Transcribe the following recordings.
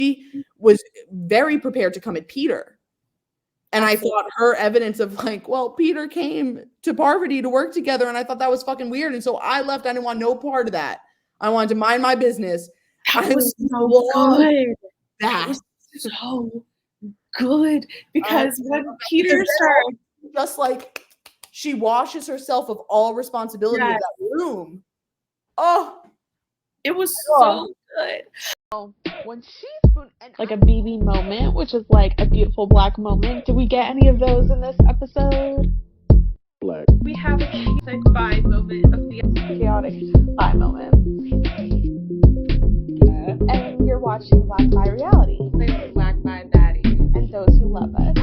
she was very prepared to come at Peter. And I thought her evidence of like, well, Peter came to Parvati to work together, and I thought that was fucking weird. And so I left. I didn't want no part of that. I wanted to mind my business. That was so good. That was so good. Because when Peter started, just like she washes herself of all responsibility of that room. Oh, it was so good. When she like a BB moment, which is like a beautiful black moment. Did we get any of those in this episode? Black. We have a chaotic vibe moment of the chaotic vibe moment. And you're watching Black by Reality. Black by Daddy. And those who love us.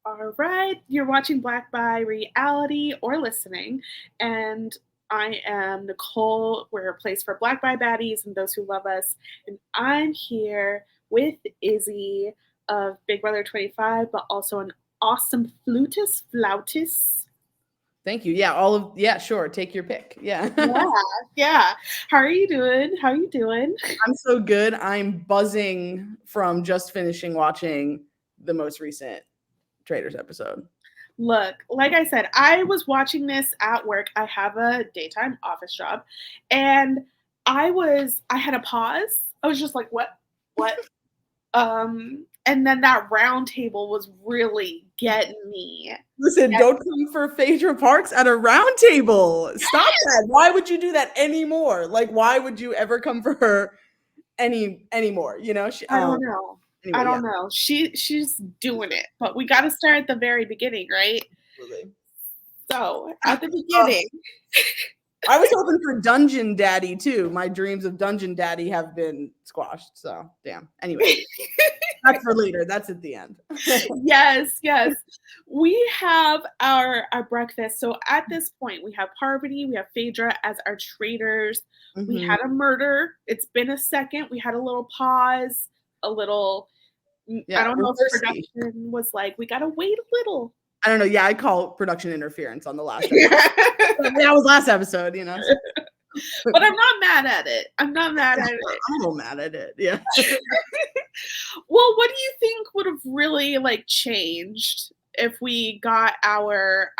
All right, you're watching Black by Reality or listening, and I am Nicole. We're a place for Black by Baddies and those who love us. And I'm here with Izzy of Big Brother 25, but also an awesome flautist. Thank you. Yeah, sure. Take your pick. Yeah. Yeah. How are you doing? I'm so good. I'm buzzing from just finishing watching the most recent Traitors episode. Look, like I said, I was watching this at work. I have a daytime office job, and I had a pause. I was just like, what? And then that round table was really getting me. Listen, don't come for Phaedra Parks at a round table. Stop that. Why would you do that anymore? Like, why would you ever come for her anymore? You know? I don't know. Anyway, I don't know. She's doing it, but we got to start at the very beginning, right? Absolutely. So at the beginning, I was hoping for Dungeon Daddy too. My dreams of Dungeon Daddy have been squashed. So damn. Anyway, that's for later. That's at the end. Yes. We have our breakfast. So at this point, we have Parvati, we have Phaedra as our traitors. Mm-hmm. We had a murder. It's been a second. We had a little pause. I don't know if production was like, we gotta wait a little. I don't know. Yeah, I call production interference on the last episode. That was last episode, you know. But I'm not mad at it. I'm a little mad at it. Yeah. Well, what do you think would have really like changed if we got our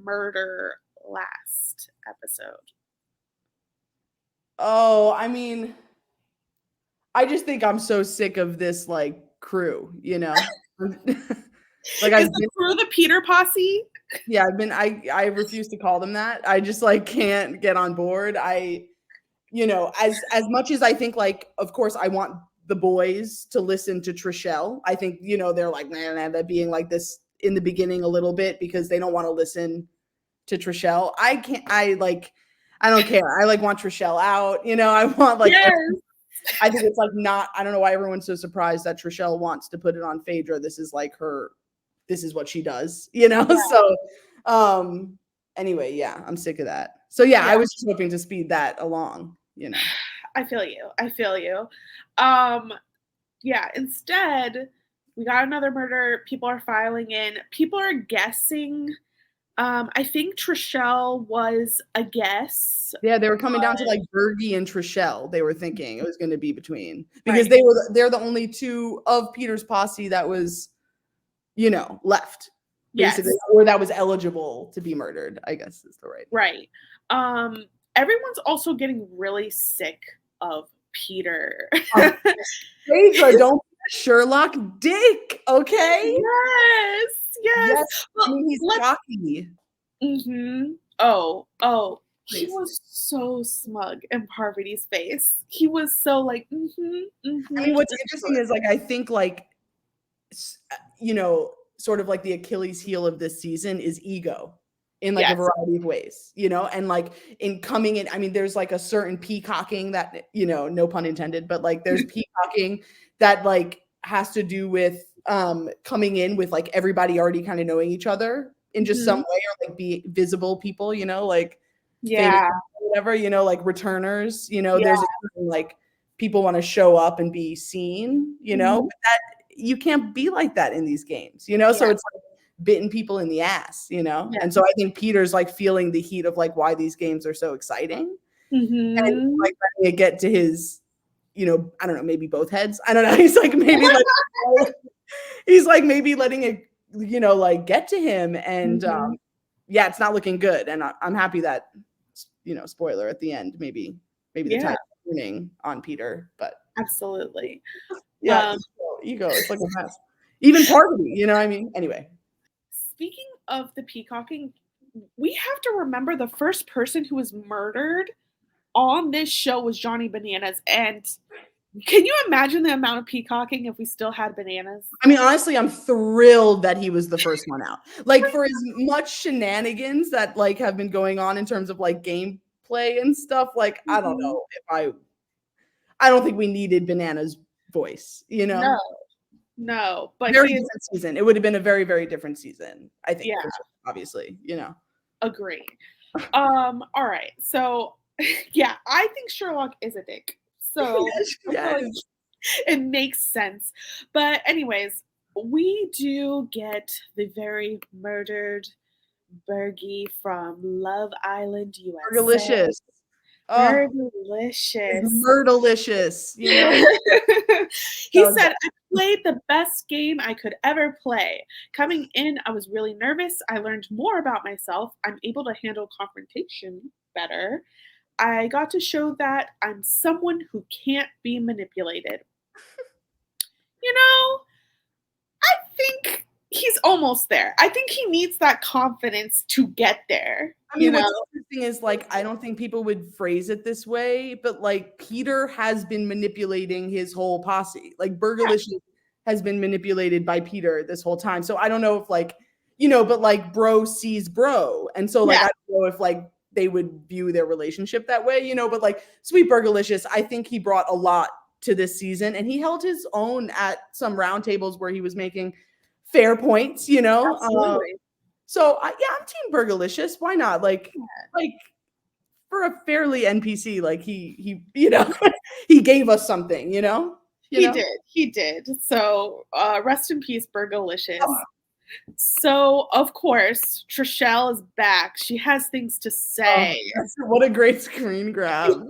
murder last episode? Oh, I mean, I just think I'm so sick of this like crew, you know. Like is the crew the Peter posse? Yeah, I refuse to call them that. I just like can't get on board. As much as I think like, of course, I want the boys to listen to Trishelle. I think, they're like, nah, that being like this in the beginning a little bit because they don't want to listen to Trishelle. I don't care. I like want Trishelle out. I want like. Yes. I think it's like not. I don't know why everyone's so surprised that Trishelle wants to put it on Phaedra. This is like her. This is what she does, Yeah. So, anyway, yeah, I'm sick of that. So yeah, I was just hoping to speed that along, I feel you. Yeah, instead we got another murder. People are filing in. People are guessing. I think Trishelle was a guess. Yeah, they were coming down to like Bergie and Trishelle. They were thinking it was going to be between because they're the only two of Peter's posse that was left, basically, or that was eligible to be murdered, I guess is the right. Everyone's also getting really sick of Peter. Phaedra, don't be a Sherlock dick, okay? Yes. Well, I mean, he's cocky. Mm-hmm. Oh. He was so smug in Parvati's face. He was so like, I mean, what's interesting is like, I think like, sort of like the Achilles heel of this season is ego in like a variety of ways, and like in coming in, I mean, there's like a certain peacocking that, no pun intended, but like there's peacocking that like has to do with coming in with like everybody already kind of knowing each other in just some way, or like be visible people, like whatever, like returners, there's a certain, like people want to show up and be seen, but that you can't be like that in these games, so it's like bitten people in the ass, and so I think Peter's like feeling the heat of like why these games are so exciting, and like letting it get to his I don't know, maybe both heads. I don't know. He's like maybe maybe letting it, like get to him. And yeah, it's not looking good. And I'm happy that, spoiler at the end, maybe the tide's turning on Peter, but absolutely. Yeah, ego. It's like a mess. Even part of me, you know what I mean? Anyway. Speaking of the peacocking, we have to remember the first person who was murdered on this show was Johnny Bananas. And can you imagine the amount of peacocking if we still had bananas? I mean, honestly, I'm thrilled that he was the first one out. Like, for as much shenanigans that like have been going on in terms of like gameplay and stuff, like I don't know if I don't think we needed Bananas' voice, No, but very different season. It would have been a very, very different season, I think. Yeah, sure, obviously, Agree. All right. So, yeah, I think Sherlock is a dick. So yes. It makes sense. But anyways, we do get the very murdered Bergie from Love Island, USA. Delicious. Murderlicious. Murderlicious, He said, I played the best game I could ever play. Coming in, I was really nervous. I learned more about myself. I'm able to handle confrontation better. I got to show that I'm someone who can't be manipulated. I think he's almost there. I think he needs that confidence to get there. I mean, what's interesting is like, I don't think people would phrase it this way, but like Peter has been manipulating his whole posse. Like Burgerlicious has been manipulated by Peter this whole time. So I don't know if like, but like bro sees bro. And so like, I don't know if like they would view their relationship that way, but like Sweet Burgerlicious, I think he brought a lot to this season and he held his own at some roundtables where he was making fair points, Absolutely. So yeah, I'm Team Burgerlicious. Why not? Like for a fairly NPC, like he he gave us something, He did. So rest in peace, Burgerlicious. So of course, Trishelle is back. She has things to say. What a great screen grab.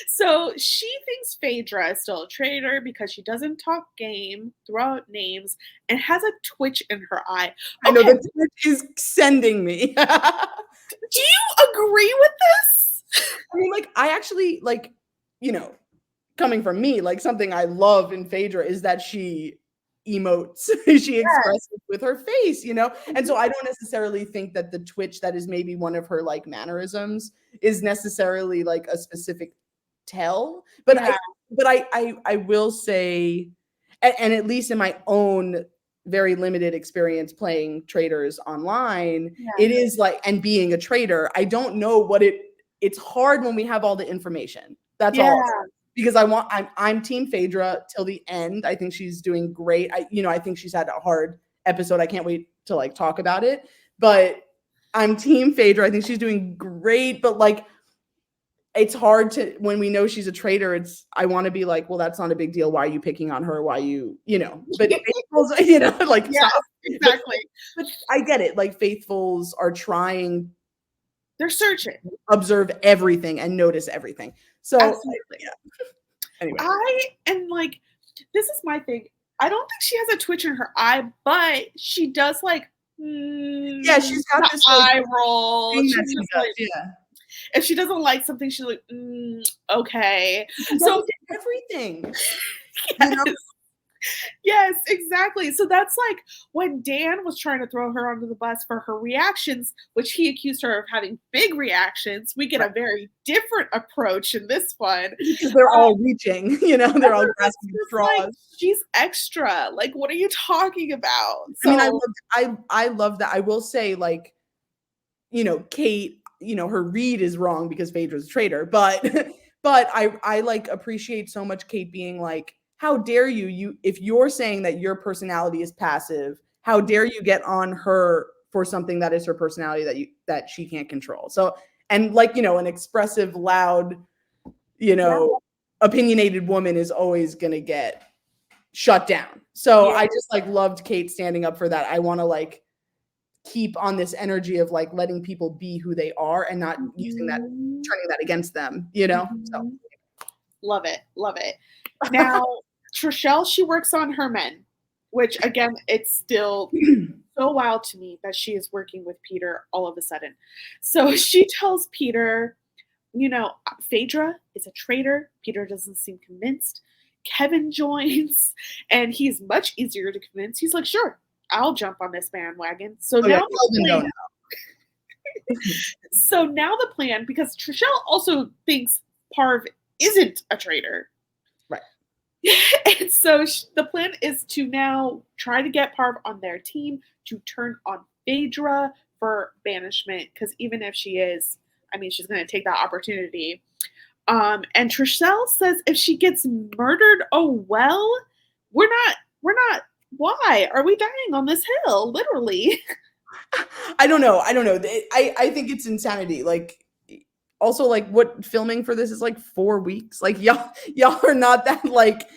So she thinks Phaedra is still a traitor because she doesn't talk game, throw out names, and has a twitch in her eye. I know the twitch is sending me. Do you agree with this? I mean, like, I actually like, coming from me, like something I love in Phaedra is that she emotes, she expresses with her face, and so I don't necessarily think that the twitch that is maybe one of her like mannerisms is necessarily like a specific tell, but I will say, and at least in my own very limited experience playing Traitors online, it is like, and being a traitor, I don't know it's hard when we have all the information. That's all. Because I'm Team Phaedra till the end. I think she's doing great. I think she's had a hard episode. I can't wait to like talk about it. But I'm Team Phaedra. I think she's doing great. But like, it's hard to, when we know she's a traitor, I want to be like, well, that's not a big deal. Why are you picking on her? Why but faithfuls, like, stop. Exactly. But I get it. Like faithfuls are trying. They're searching. Observe everything and notice everything. So anyway. And like, this is my thing. I don't think she has a twitch in her eye, but she does like she's got this eye roll. If she doesn't like something, she's like, okay. So everything. Yes, exactly. So that's like when Dan was trying to throw her under the bus for her reactions, which he accused her of having big reactions. We get a very different approach in this one. Because they're all reaching, they're all grasping straws. Like, she's extra. Like, what are you talking about? So, I love that. I will say, like, Kate, her read is wrong because Phaedra's a traitor, but I like appreciate so much Kate being like, how dare you if you're saying that your personality is passive, how dare you get on her for something that is her personality that she can't control. So, and like, an expressive, loud, opinionated woman is always going to get shut down. So I just like loved Kate standing up for that. I want to like keep on this energy of like letting people be who they are and not using that, turning that against them, So Love it. Love it. Now, Trishelle, she works on her men, which again, it's still so wild to me that she is working with Peter all of a sudden. So she tells Peter, Phaedra is a traitor. Peter doesn't seem convinced. Kevin joins, and he's much easier to convince. He's like, sure, I'll jump on this bandwagon. So so now the plan, because Trishelle also thinks Parv isn't a traitor. Right. And so the plan is to now try to get Parv on their team to turn on Phaedra for banishment, because even if she is, she's going to take that opportunity. And Trishelle says if she gets murdered, we're not, why are we dying on this hill? Literally. I don't know. I think it's insanity. Like, also, like, what filming for this is like 4 weeks. Like, y'all are not that, like,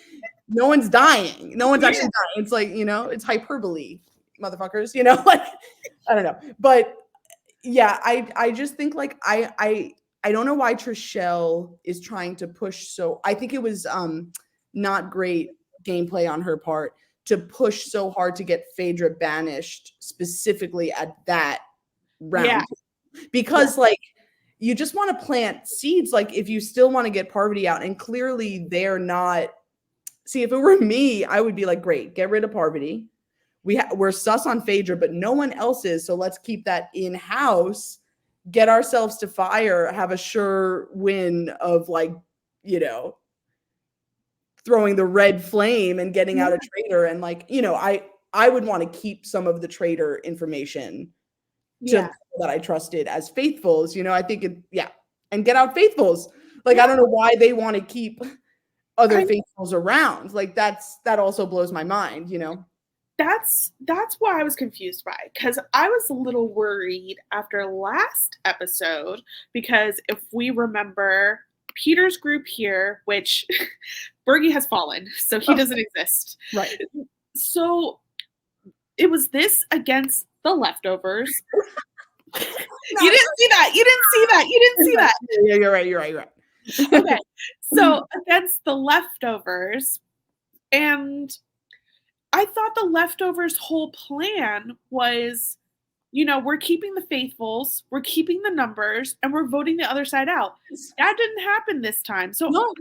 no one's dying. No one's actually dying. It's like, it's hyperbole, motherfuckers, like, I don't know. But yeah, I just think, like, I don't know why Trishelle is trying to push. So I think it was not great gameplay on her part to push so hard to get Phaedra banished specifically at that round. Yeah. Because like, you just want to plant seeds. Like, if you still want to get Parvati out, and clearly they're not. See, if it were me, I would be like, great, get rid of Parvati. We're sus on Phaedra, but no one else is. So let's keep that in-house, get ourselves to fire, have a sure win of, like, throwing the red flame and getting out a traitor. And, like, I would want to keep some of the traitor information to that I trusted as faithfuls, I think and get out faithfuls. Like, I don't know why they want to keep other faithfuls around. Like, that also blows my mind, That's what I was confused by, because I was a little worried after last episode, because if we remember Peter's group here, which Bergie has fallen, so he doesn't exist. Right. So it was this against the leftovers. You didn't see that. Yeah, you're right. Okay. So against the leftovers, and I thought the leftovers' whole plan was, we're keeping the faithfuls, we're keeping the numbers, and we're voting the other side out. That didn't happen this time. So, no.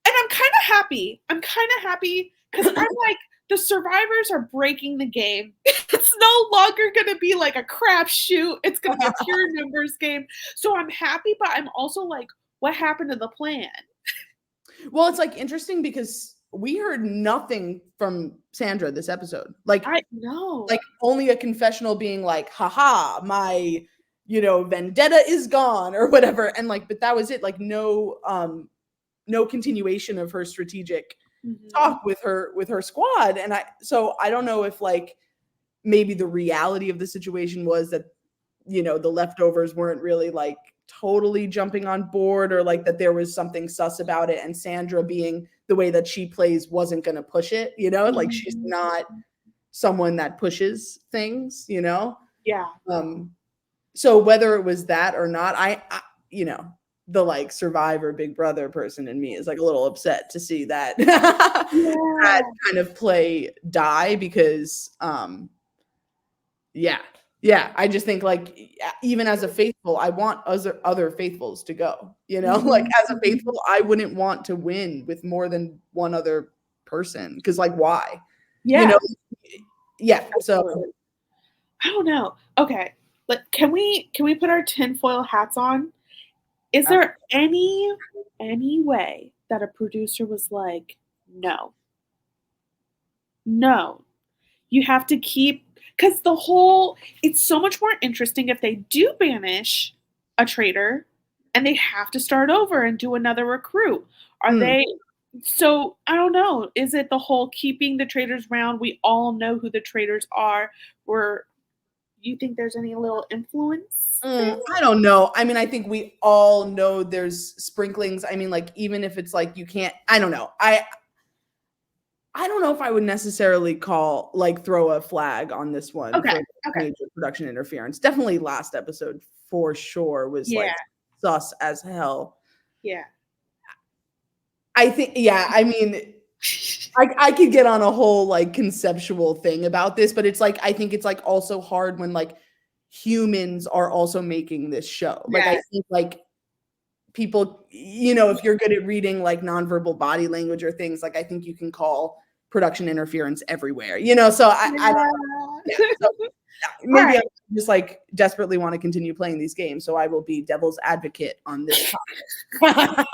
And I'm kind of happy because I'm like, the survivors are breaking the game. It's no longer going to be like a crapshoot. It's going to be a pure numbers game. So I'm happy, but I'm also like, what happened to the plan? Well, it's like interesting because we heard nothing from Sandra this episode. Like, I know, like, only a confessional being like, haha, my, vendetta is gone or whatever. And like, but that was it. Like, no continuation of her strategic talk with her squad. And so I don't know if, like, maybe the reality of the situation was that, the leftovers weren't really, like, totally jumping on board, or like that there was something sus about it, and Sandra, being the way that she plays, wasn't going to push it, like, she's not someone that pushes things, Yeah. So whether it was that or not, I the, like, survivor Big Brother person in me is, like, a little upset to see that that kind of play die, because I just think, like, even as a faithful, I want other faithfuls to go, like, as a faithful, I wouldn't want to win with more than one other person, because, like, why? So I don't know. Okay, can we put our tinfoil hats on? Is there any way that a producer was like, no, you have to keep, because it's so much more interesting if they do banish a traitor and they have to start over and do another recruit. So I don't know. Is it the whole keeping the traitors around? We all know who the traitors are. You think there's any little influence? I don't know. I think we all know there's sprinklings. Like, even if it's like, you can't, I don't know. I don't know if I would necessarily throw a flag on this one. Okay. Major production interference. Definitely last episode for sure was like sus as hell. Yeah. I think, yeah, I mean, I could get on a whole like conceptual thing about this, but it's like, I think it's like also hard when like humans are also making this show. Like, I think like people, if you're good at reading like nonverbal body language or things, like I think you can call production interference everywhere, so I don't know. Yeah, so maybe I just like desperately want to continue playing these games, so I will be devil's advocate on this topic.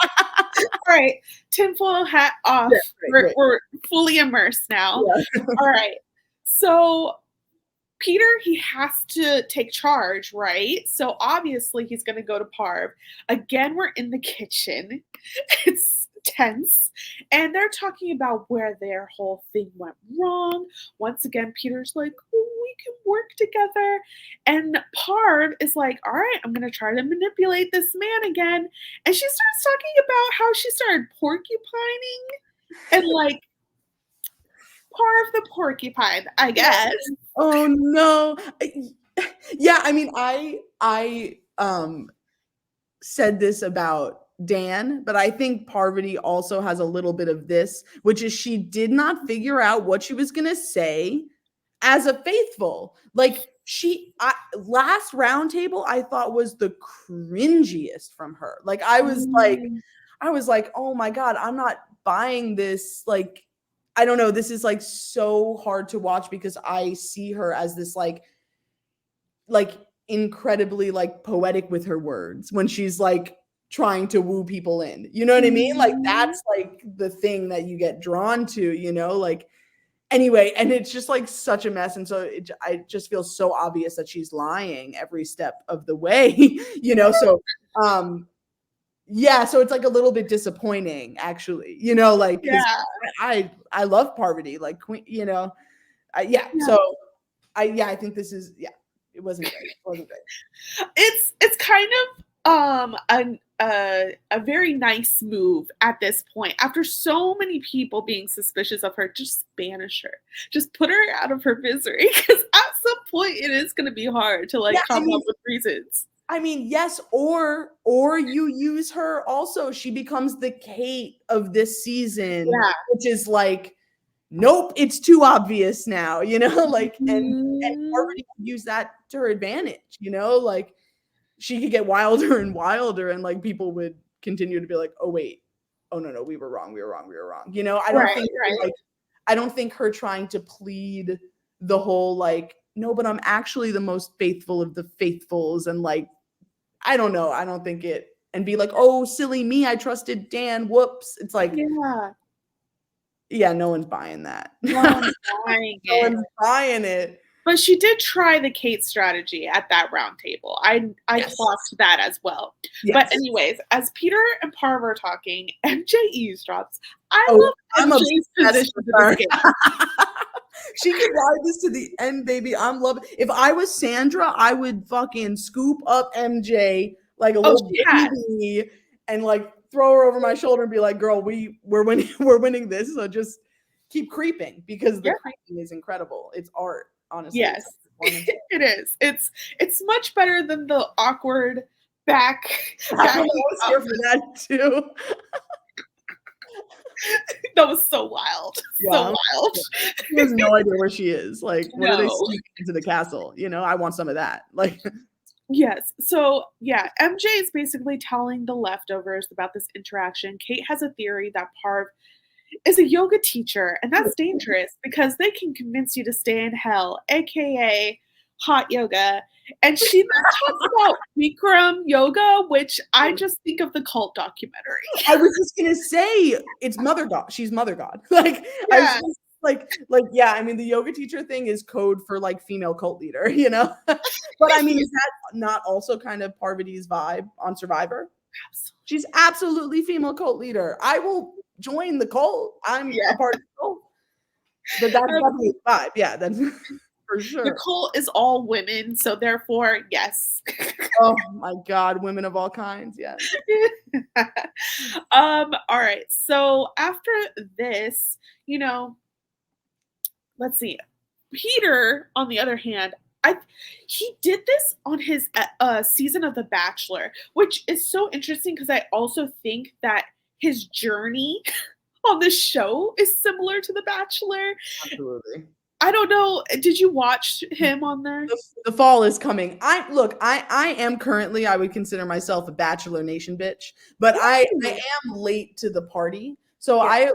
Right, tinfoil hat off. We're fully immersed now. Yeah. All right, so Peter, he has to take charge, right? So obviously he's going to go to Parv. Again, we're in the kitchen. It's tense. And they're talking about where their whole thing went wrong. Once again, Peter's like, oh, we can work together. And Parv is like, all right, I'm going to try to manipulate this man again. And she starts talking about how she started porcupining and like, Parv the porcupine, I guess. Oh no. Yeah, I mean, I said this about Dan, but I think Parvati also has a little bit of this, which is she did not figure out what she was gonna say as a faithful. Like last roundtable I thought was the cringiest from her. Like I was like, oh my God, I'm not buying this. Like, I don't know. This is like so hard to watch because I see her as this like incredibly like poetic with her words when she's like trying to woo people in. You know what I mean? Like that's like the thing that you get drawn to, like anyway, and it's just like such a mess. And so I just feel so obvious that she's lying every step of the way, so yeah, so it's like a little bit disappointing, actually, like I love Parvati, like Queen, So I think this is it wasn't great. It's kind of a very nice move at this point. After so many people being suspicious of her, just banish her, just put her out of her misery, because at some point it is going to be hard to come up with reasons. I mean, yes, or you use her also. She becomes the Kate of this season, which is like, nope, it's too obvious now, like, and Parvati can use that to her advantage, like she could get wilder and wilder, and like people would continue to be like, oh wait, oh no, we were wrong. I don't think like, I don't think her trying to plead the whole like, no, but I'm actually the most faithful of the faithfuls, and like, I don't know. I don't think it, and be like, oh, silly me, I trusted Dan. Whoops. It's like, yeah, no one's buying that. No one's buying it. But she did try the Kate strategy at that round table. I clocked that as well. Yes. But anyways, as Peter and Parv are talking, MJ eavesdrops. I love MJ's fetish for this game. She could ride this to the end, baby. I'm loving. If I was Sandra, I would fucking scoop up MJ like a little baby and like throw her over my shoulder and be like, "Girl, we're winning this. So just keep creeping, because the creeping is incredible. It's art, honestly." Yes, it is. It's much better than the awkward back. I was here for that too. That was so wild. Yeah. So wild. She has no idea where she is. Like, when are they sneaking into the castle? I want some of that. Like, yes. So yeah, MJ is basically telling the leftovers about this interaction. Kate has a theory that Parv is a yoga teacher, and that's dangerous because they can convince you to stay in hell, aka hot yoga. And she then talks about Bikram yoga, which I just think of the cult documentary. I was just gonna say, it's Mother God. She's Mother God. Like, I was just yeah. I mean, the yoga teacher thing is code for like female cult leader, But I mean, is that not also kind of Parvati's vibe on Survivor? Absolutely. She's absolutely female cult leader. I will join the cult. I'm a part of the cult. But that's definitely the vibe. Yeah, that's for sure. The cult is all women, so therefore, yes. Oh my God, women of all kinds, yes. All right. So after this, let's see. Peter, on the other hand, he did this on his season of The Bachelor, which is so interesting because I also think that his journey on the show is similar to The Bachelor. Absolutely. I don't know. Did you watch him on there? The fall is coming. I am currently, I would consider myself a Bachelor Nation bitch, but I am late to the party. So I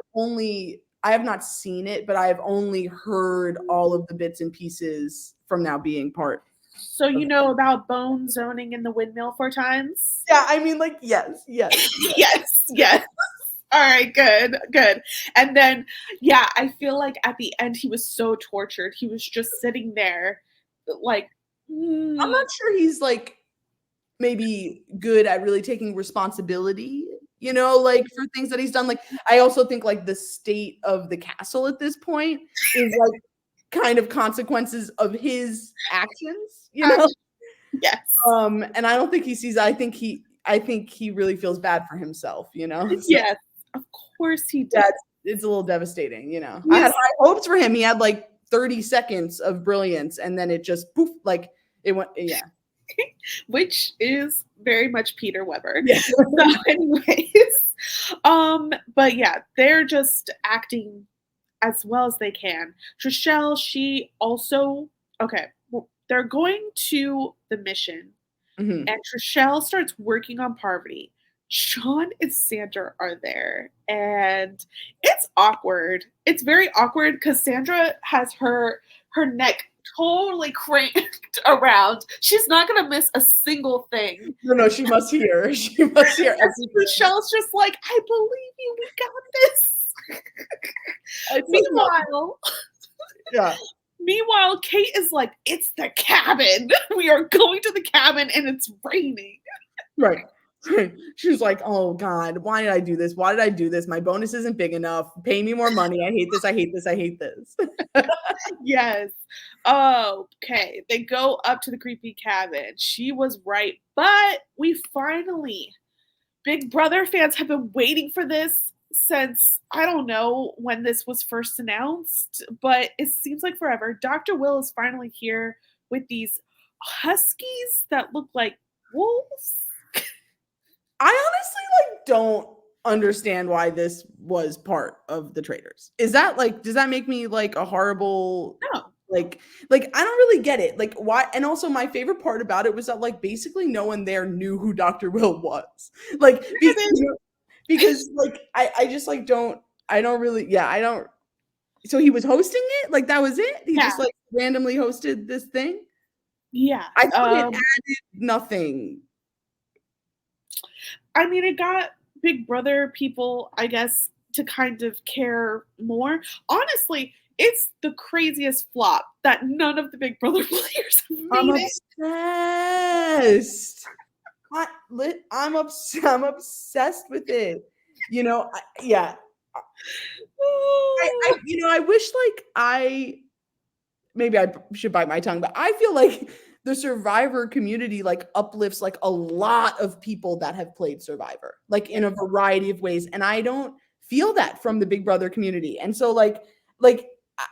have not seen it, but I have only heard all of the bits and pieces from now being part. So you know about bone zoning in the windmill 4 times? Yeah, I mean, like, yes. yes. All right, good. And then, yeah, I feel like at the end he was so tortured. He was just sitting there, like. I'm not sure he's like maybe good at really taking responsibility, like for things that he's done. Like, I also think like the state of the castle at this point is like kind of consequences of his actions, Yes. And I don't think he sees. I think he really feels bad for himself, So, yes, of course he does. It's a little devastating, Yes. I had high hopes for him. He had like 30 seconds of brilliance, and then it just poof, like it went. Yeah. Which is very much Peter Weber. Yeah. So anyways, but yeah, they're just acting as well as they can. Trishelle, she also, they're going to the mission, and Trishelle starts working on Parvati. Sean and Sandra are there, and it's awkward. It's very awkward because Sandra has her neck totally cranked around. She's not gonna miss a single thing. No, she must hear. She must hear. Michelle's just like, I believe you. We got this. Meanwhile, Kate is like, it's the cabin. We are going to the cabin, and it's raining. Right. She was like, oh God, why did I do this? Why did I do this? My bonus isn't big enough. Pay me more money. I hate this. I hate this. I hate this. Yes. Okay. They go up to the creepy cabin. She was right. But we finally, Big Brother fans have been waiting for this since, I don't know when this was first announced, but it seems like forever. Dr. Will is finally here with these huskies that look like wolves. I honestly don't understand why this was part of the Traitors. Is that like, does that make me like a horrible? No. Like I don't really get it. Like, why? And also my favorite part about it was that like basically no one there knew who Dr. Will was. Like, because like I just like I don't really. So he was hosting it? Like that was it? He just like randomly hosted this thing? Yeah. I thought it added nothing. I mean, it got Big Brother people, I guess, to kind of care more. Honestly, it's the craziest flop that none of the Big Brother players have made obsessed. I'm obsessed with it. I wish like maybe I should bite my tongue, but I feel like the Survivor community like uplifts like a lot of people that have played Survivor, like in a variety of ways. And I don't feel that from the Big Brother community. And so like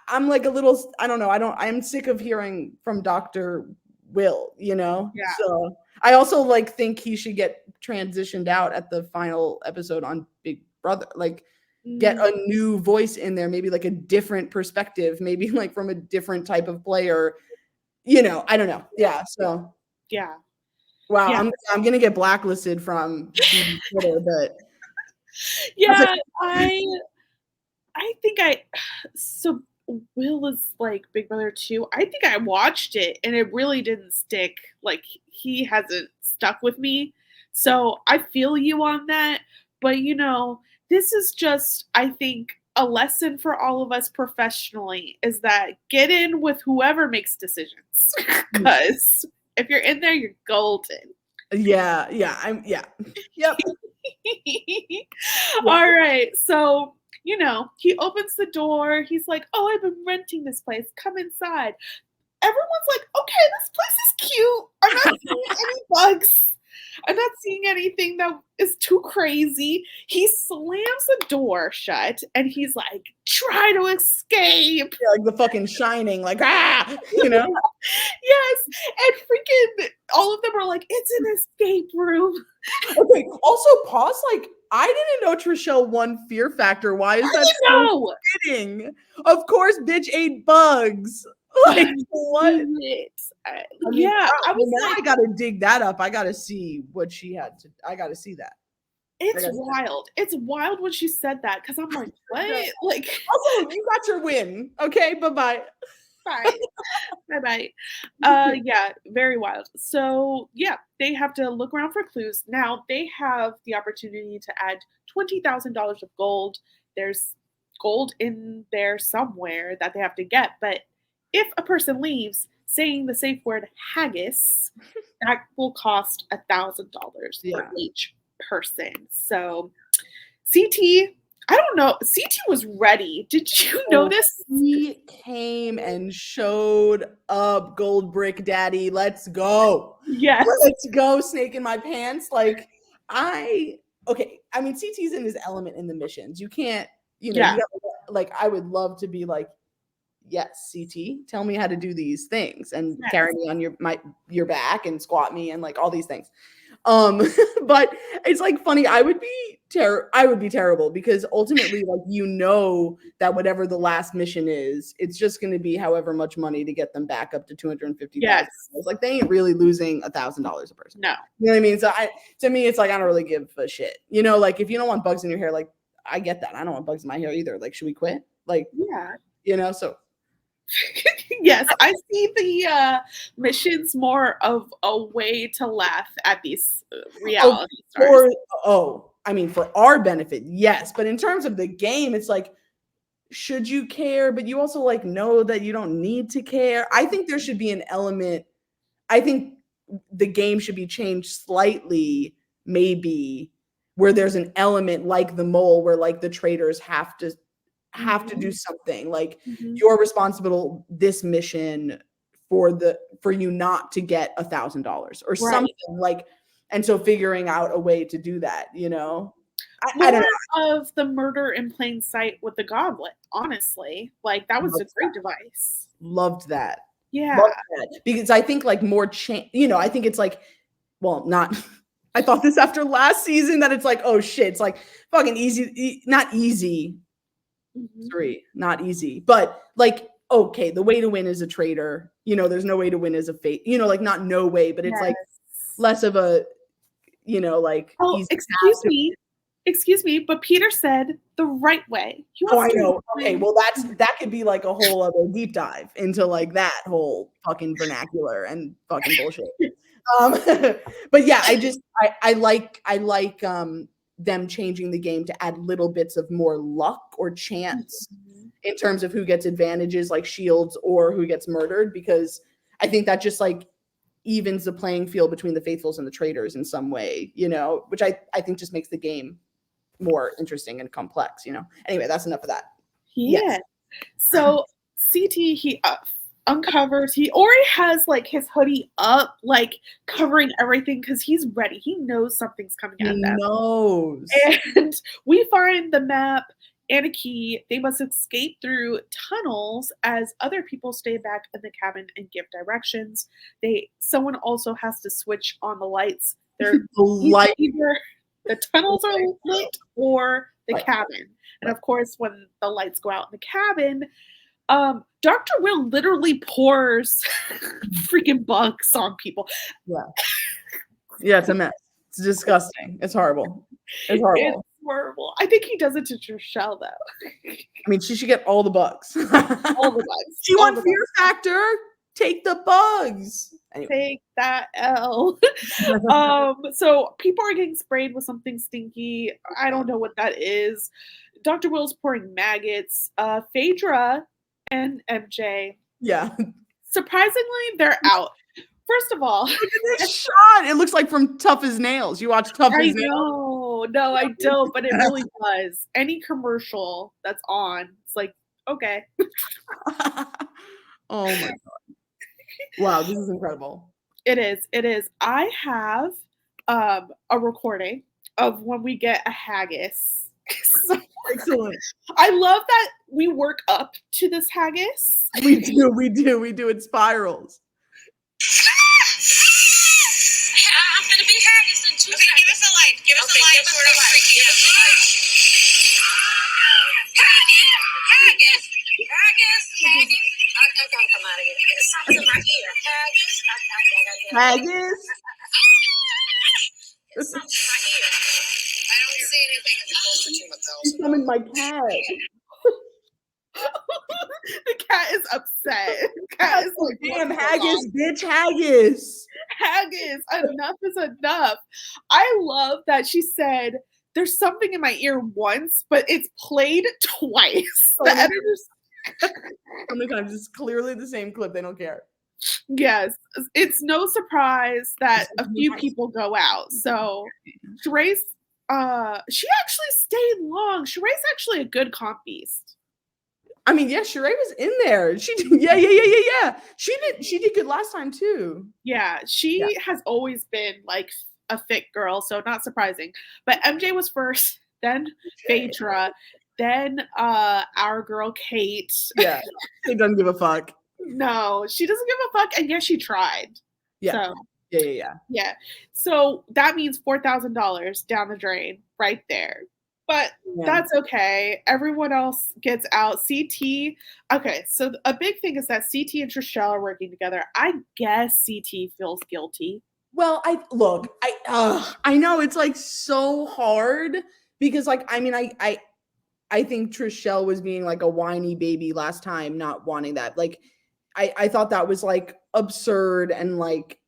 I'm like a little, I don't know. I'm sick of hearing from Dr. Will, Yeah. So I also like think he should get transitioned out at the final episode on Big Brother, like get a new voice in there, maybe like a different perspective, maybe like from a different type of player. I don't know. Yeah. So yeah. Wow. Yeah. I'm gonna get blacklisted from Twitter, but yeah, I think so Will is like Big Brother 2. I think I watched it and it really didn't stick. Like he hasn't stuck with me. So I feel you on that. But this is just, I think, a lesson for all of us professionally is that get in with whoever makes decisions. Because if you're in there, you're golden. Yeah. Yep. All right. So, he opens the door. He's like, oh, I've been renting this place. Come inside. Everyone's like, okay, this place is cute. I'm not seeing any bugs. I'm not seeing anything that is too crazy. He slams the door shut and he's like, try to escape. Yeah, like the fucking Shining, like, Yes. And freaking all of them are like, it's an escape room. Okay. Also, pause. Like, I didn't know Trishelle won Fear Factor. Why is that so fitting? Of course, bitch ate bugs. Like what? I was I gotta dig that up. I gotta see what she had to. I gotta see that. It's wild. It's wild when she said that because I'm like, what? Like, also, you got your win. Okay, bye. Bye. Yeah, very wild. So yeah, they have to look around for clues. Now they have the opportunity to add $20,000 of gold. There's gold in there somewhere that they have to get, but if a person leaves saying the safe word haggis, that will cost $1,000 for each person. So CT, I don't know. CT was ready. Did you notice? He came and showed up, Gold Brick Daddy. Let's go. Yes. Let's go, snake in my pants. Like, I mean, CT's in his element in the missions. You can't, I would love to be like, yes, CT, tell me how to do these things and carry me on your back and squat me and like all these things. But it's like funny. I would be terrible because ultimately, like, that whatever the last mission is, it's just going to be however much money to get them back up to $250,000. Yes. Like they ain't really losing $1,000 a person. No, you know what I mean. So to me, it's like I don't really give a shit. Like if you don't want bugs in your hair, like I get that. I don't want bugs in my hair either. Like, should we quit? Like, so. Yes, I see the missions more of a way to laugh at these reality stars. I mean, for our benefit, yes. But in terms of the game, it's like, should you care? But you also like know that you don't need to care. I think there should be an element. I think the game should be changed slightly, maybe, where there's an element like the mole, where like the traitors have to do something. Like you're responsible this mission for you not to get $1,000 or something like, and so figuring out a way to do that, I don't know. Of the murder in plain sight with the goblet, honestly, like that was a great device. Loved that. Yeah. Loved that. Because I think like more I think it's like, well, not I thought this after last season that it's like, oh shit, it's like fucking easy, not easy. 3, not easy, but like, okay, the way to win is a traitor, there's no way to win as a fate, like not no way, but it's like less of a, like, excuse me, but Peter said the right way. I know. Okay, well that could be like a whole other deep dive into like that whole fucking vernacular and fucking bullshit. But yeah, I like them changing the game to add little bits of more luck or chance in terms of who gets advantages like shields or who gets murdered, because I think that just like evens the playing field between the faithfuls and the traitors in some way, which I think just makes the game more interesting and complex, Anyway, that's enough of that. Yeah. Yes. So CT, he uncovers, he already has like his hoodie up, like covering everything because he's ready. He knows something's coming at them. He knows. And we find the map and a key. They must escape through tunnels as other people stay back in the cabin and give directions. Someone also has to switch on the lights. Either the tunnels are lit or the cabin. And of course, when the lights go out in the cabin, Dr. Will literally pours freaking bugs on people. Yeah, it's a mess. It's disgusting. It's horrible. It's horrible. I think he does it to Trishelle though. I mean, she should get all the bugs. All the bugs. She wants Fear Factor. Take the bugs. Anyway. Take that L. So people are getting sprayed with something stinky. I don't know what that is. Dr. Will's pouring maggots. Phaedra and MJ. Yeah. Surprisingly, they're out. First of all, look at this shot. It looks like from Tough as Nails. You watch Tough as Nails? No, I don't, but it really does. Any commercial that's on, it's like, okay. Oh my God. Wow, this is incredible. It is. I have a recording of when we get a haggis. So, excellent. I love that we work up to this haggis. We do in spirals. I'm gonna be haggis in 2 seconds. Give us a light. Give us a light. Haggis. It's not my ear. I don't see anything closer to it though. She summoned my cat. The cat is upset. The cat is like, damn, Haggis, bitch, Haggis. Haggis, enough is enough. I love that she said, there's something in my ear once, but it's played twice. The editors. How many times? It's clearly the same clip. They don't care. Yes. It's no surprise that a few people go out. So Sheray's, she actually stayed long. Sheray's actually a good comp beast. I mean, yeah, Sheree was in there. She did, yeah. She did good last time too. Yeah, she has always been like a fit girl, so not surprising. But MJ was first, then Phaedra, then our girl Kate. Yeah, she doesn't give a fuck. No, she doesn't give a fuck, and yes, she tried. Yeah. So, yeah. So that means $4,000 down the drain right there. But that's okay. Everyone else gets out. CT. Okay, so a big thing is that CT and Trishelle are working together. I guess CT feels guilty. Well, I know it's like so hard because like I mean I think Trishelle was being like a whiny baby last time, not wanting that. Like I thought that was like absurd and like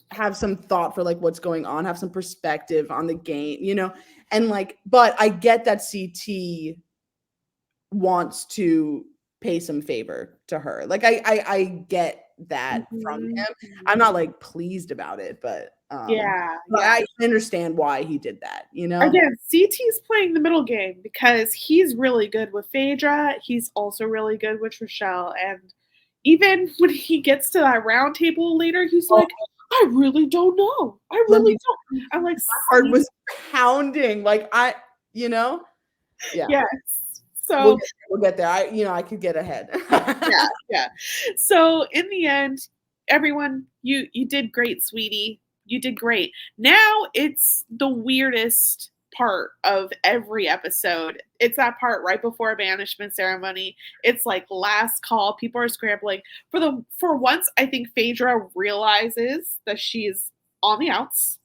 have some thought for like what's going on, have some perspective on the game, you know? And like, but I get that CT wants to pay some favor to her. Like I get that from him. I'm not like pleased about it, but I understand why he did that, you know? Again, CT's playing the middle game because he's really good with Phaedra. He's also really good with Trishelle. And even when he gets to that round table later, he's like, I really don't know. I really don't. I'm like, my heart was pounding. Like Yeah. Yes. So we'll get there. I could get ahead. Yeah. So in the end, everyone, you did great, sweetie. You did great. Now it's the weirdest part of every episode. It's that part right before a banishment ceremony. It's like last call. People are scrambling. For once, I think Phaedra realizes that she's on the outs.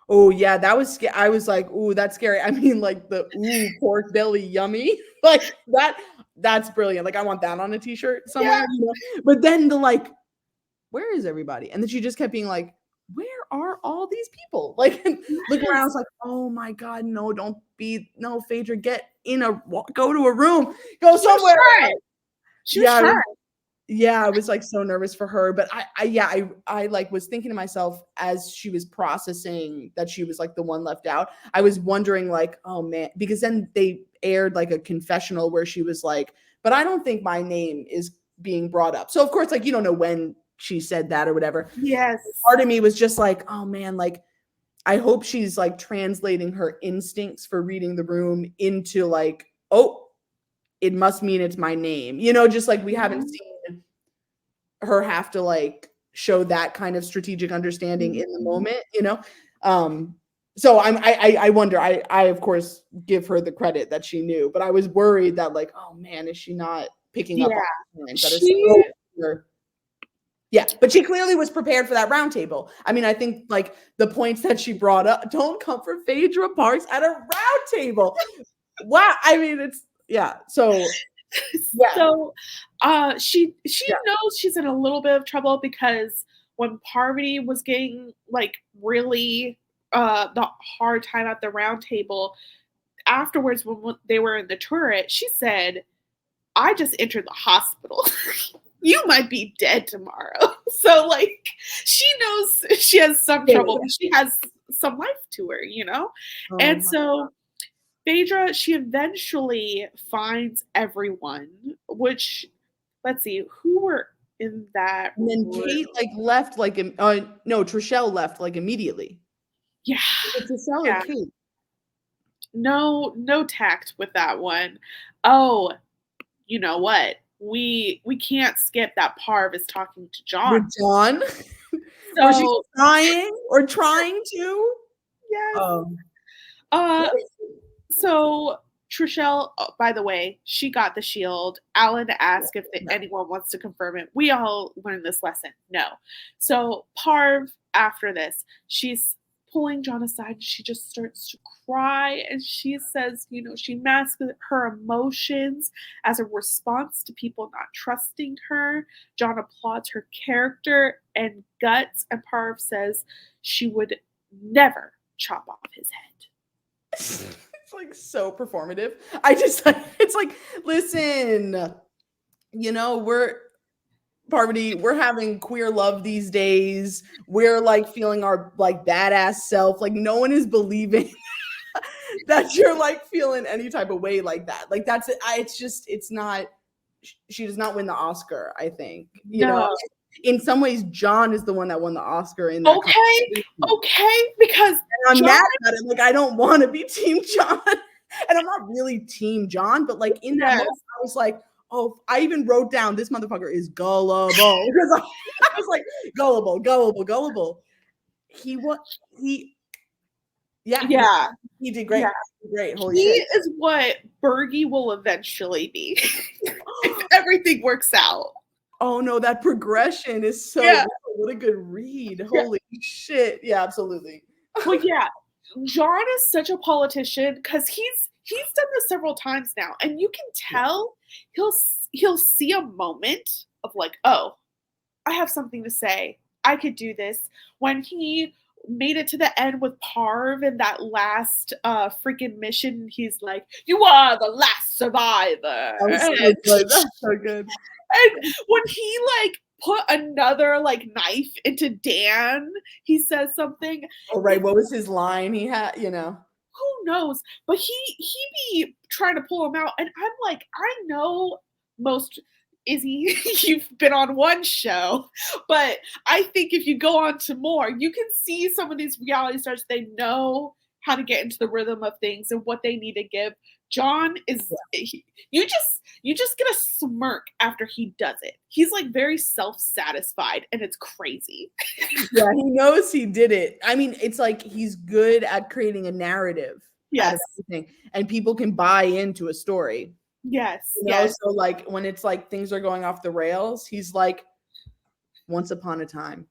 Oh yeah, that was I was like, ooh, that's scary. I mean, like the pork belly yummy. Like that's brilliant. Like I want that on a t-shirt somewhere, you know? But then the like, where is everybody? And then she just kept being like, where are all these people? Like look around, it's like, oh my God, no, Phaedra, go to a room, go somewhere. She was trying. Yeah, I was like so nervous for her, but I like was thinking to myself as she was processing that she was like the one left out. I was wondering like, oh man, because then they aired like a confessional where she was like, but I don't think my name is being brought up. So of course, like you don't know when she said that or whatever. Yes. Part of me was just like, oh man, like I hope she's like translating her instincts for reading the room into like, oh, it must mean it's my name. You know, just like we haven't seen her have to like show that kind of strategic understanding in the moment, you know? So I wonder, I of course give her the credit that she knew, but I was worried that like, oh man, is she not picking up on that? Yeah, but she clearly was prepared for that round table. I mean, I think like the points that she brought up don't come from Phaedra Parks at a round table. Wow. I mean, so she knows she's in a little bit of trouble because when Parvati was getting like really the hard time at the round table, afterwards when they were in the turret, she said, I just entered the hospital. You might be dead tomorrow. So like she knows she has some trouble, but she has some life to her, you know? And so Phaedra, she eventually finds everyone, which, let's see, who were in that and then room? Kate like left like no, Trishelle left like immediately. Yeah. Trishelle or Kate? No tact with that one. Oh, you know what? We can't skip that Parv is talking to John. With John? So, or she's trying to? Yes. So Trishelle, oh, by the way, she got the shield. Alan asked if anyone wants to confirm it. We all learned this lesson. No. So Parv, after this, she's pulling John aside and she just starts to cry, and she says, she masks her emotions as a response to people not trusting her. John applauds her character and guts, and Parv says she would never chop off his head. It's like so performative. It's like, listen, we're Parvati, we're having queer love these days. We're like feeling our like badass self. Like no one is believing that you're like feeling any type of way like that. Like that's it. It's not, she does not win the Oscar, I think. You know, in some ways, John is the one that won the Oscar in that. Okay, because I'm mad about it. Like I don't want to be Team John. And I'm not really Team John, but like in that moment, I was like, oh, I even wrote down this motherfucker is gullible. Because I was like, gullible. He did great. Yeah. Great. Holy he shit. is what Bergie will eventually be if everything works out. Oh no, that progression is so good. What a good read. Holy shit. Yeah, absolutely. Well, yeah. John is such a politician because he's done this several times now, and you can tell he'll see a moment of like, oh, I have something to say. I could do this. When he made it to the end with Parv in that last freaking mission, he's like, "You are the last survivor." That's so good. And when he like put another like knife into Dan, he says something. Oh right, what was his line he had? Who knows? But he be trying to pull him out, and I'm like, I know most Izzy, you've been on one show, but I think if you go on to more, you can see some of these reality stars. They know how to get into the rhythm of things and what they need to give. John is you just get a smirk after he does it. He's like very self-satisfied, and it's crazy. Yeah, he knows he did it. I mean, it's like he's good at creating a narrative. Yes. Out of everything, and people can buy into a story. Yes. So like when it's like things are going off the rails, he's like, once upon a time,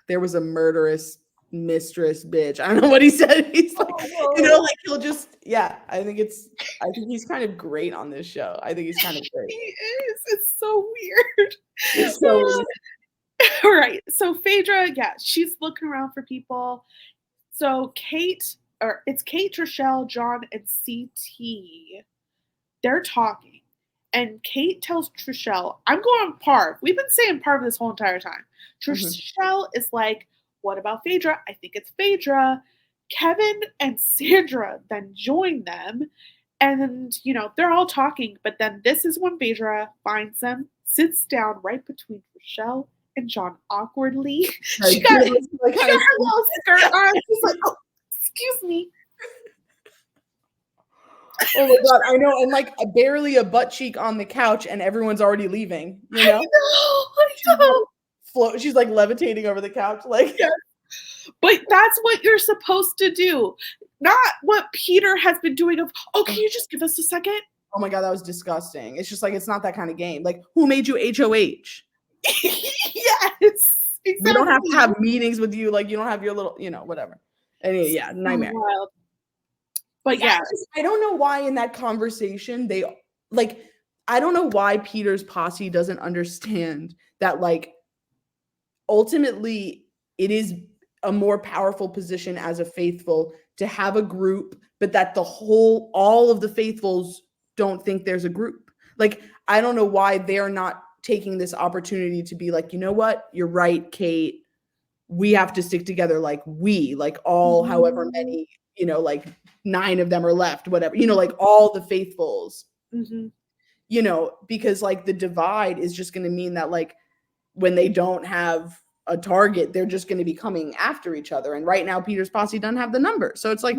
there was a murderous mistress bitch. I don't know what he said. He's like, like he'll just, I think he's kind of great on this show. I think he's kind of great. He is. It's so weird. It's so weird. All right. So Phaedra, she's looking around for people. So it's Kate, Trishelle, John, and CT. They're talking. And Kate tells Trishelle, I'm going on Parv. We've been saying Parv this whole entire time. Trishelle is like, what about Phaedra? I think it's Phaedra. Kevin and Sandra then join them. And, they're all talking. But then this is when Phaedra finds them, sits down right between Trishelle and John awkwardly. She got her little skirt on. She's like, oh, excuse me. Oh my god, I know, and like barely a butt cheek on the couch, and everyone's already leaving. I know. She's like levitating over the couch, like. Yes. But that's what you're supposed to do, not what Peter has been doing. Can you just give us a second? Oh my god, that was disgusting. It's just like it's not that kind of game. Like, who made you HOH? Yes, exactly. You don't have to have meetings with you. Like, you don't have your little, whatever. Anyway, nightmare. Wild. But I don't know why in that conversation I don't know why Peter's posse doesn't understand that, like, ultimately it is a more powerful position as a faithful to have a group, but that all of the faithfuls don't think there's a group. Like, I don't know why they're not taking this opportunity to be like, you know what? You're right, Kate. We have to stick together. Like all, however many, like 9 of them are left, whatever, like all the faithfuls, because like the divide is just going to mean that like when they don't have a target, they're just going to be coming after each other. And right now Peter's posse doesn't have the number. So it's like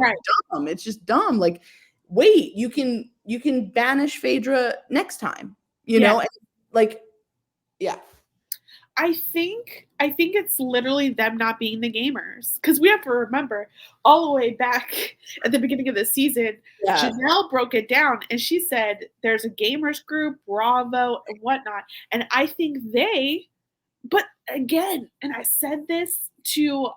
dumb. It's just dumb. Like, wait, you can banish Phaedra next time, know? And like, I think it's literally them not being the gamers. Because we have to remember, all the way back at the beginning of the season, Janelle broke it down and she said there's a gamers group, Bravo, and whatnot. And I think but again, and I said this to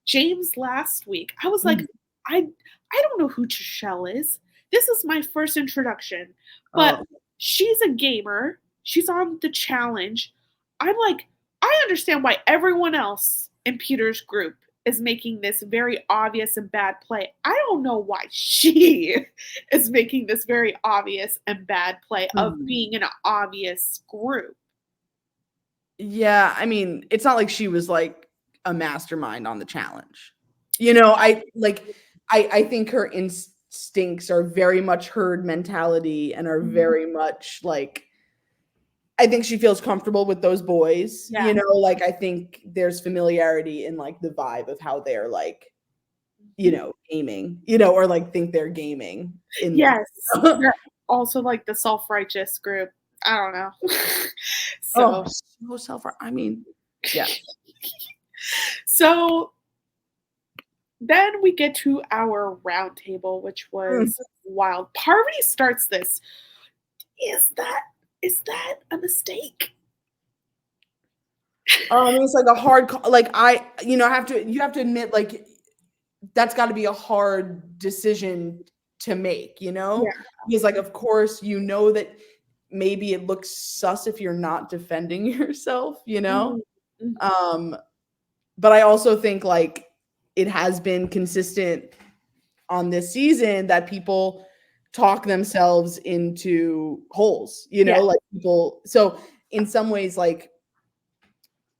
James last week. I was like, I don't know who Trishelle is. This is my first introduction. But she's a gamer. She's on the challenge. I'm like, I understand why everyone else in Peter's group is making this very obvious and bad play. I don't know why she is making this very obvious and bad play of being in an obvious group. Yeah, I mean, it's not like she was like a mastermind on the challenge. You know, I think her instincts are very much herd mentality and are very much like, I think she feels comfortable with those boys. You know, like I think there's familiarity in like the vibe of how they're like, you know, gaming, you know, or like think they're gaming. They're also like the self-righteous group. I don't know. So I mean, yeah. So then we get to our roundtable, which was wild. Parvati starts this. Is that a mistake? It's like a hard, like you have to admit, like that's got to be a hard decision to make, you know? Because like, of course, you know that maybe it looks sus if you're not defending yourself, you know? But I also think like it has been consistent on this season that people talk themselves into holes, you know, like people. So in some ways, like,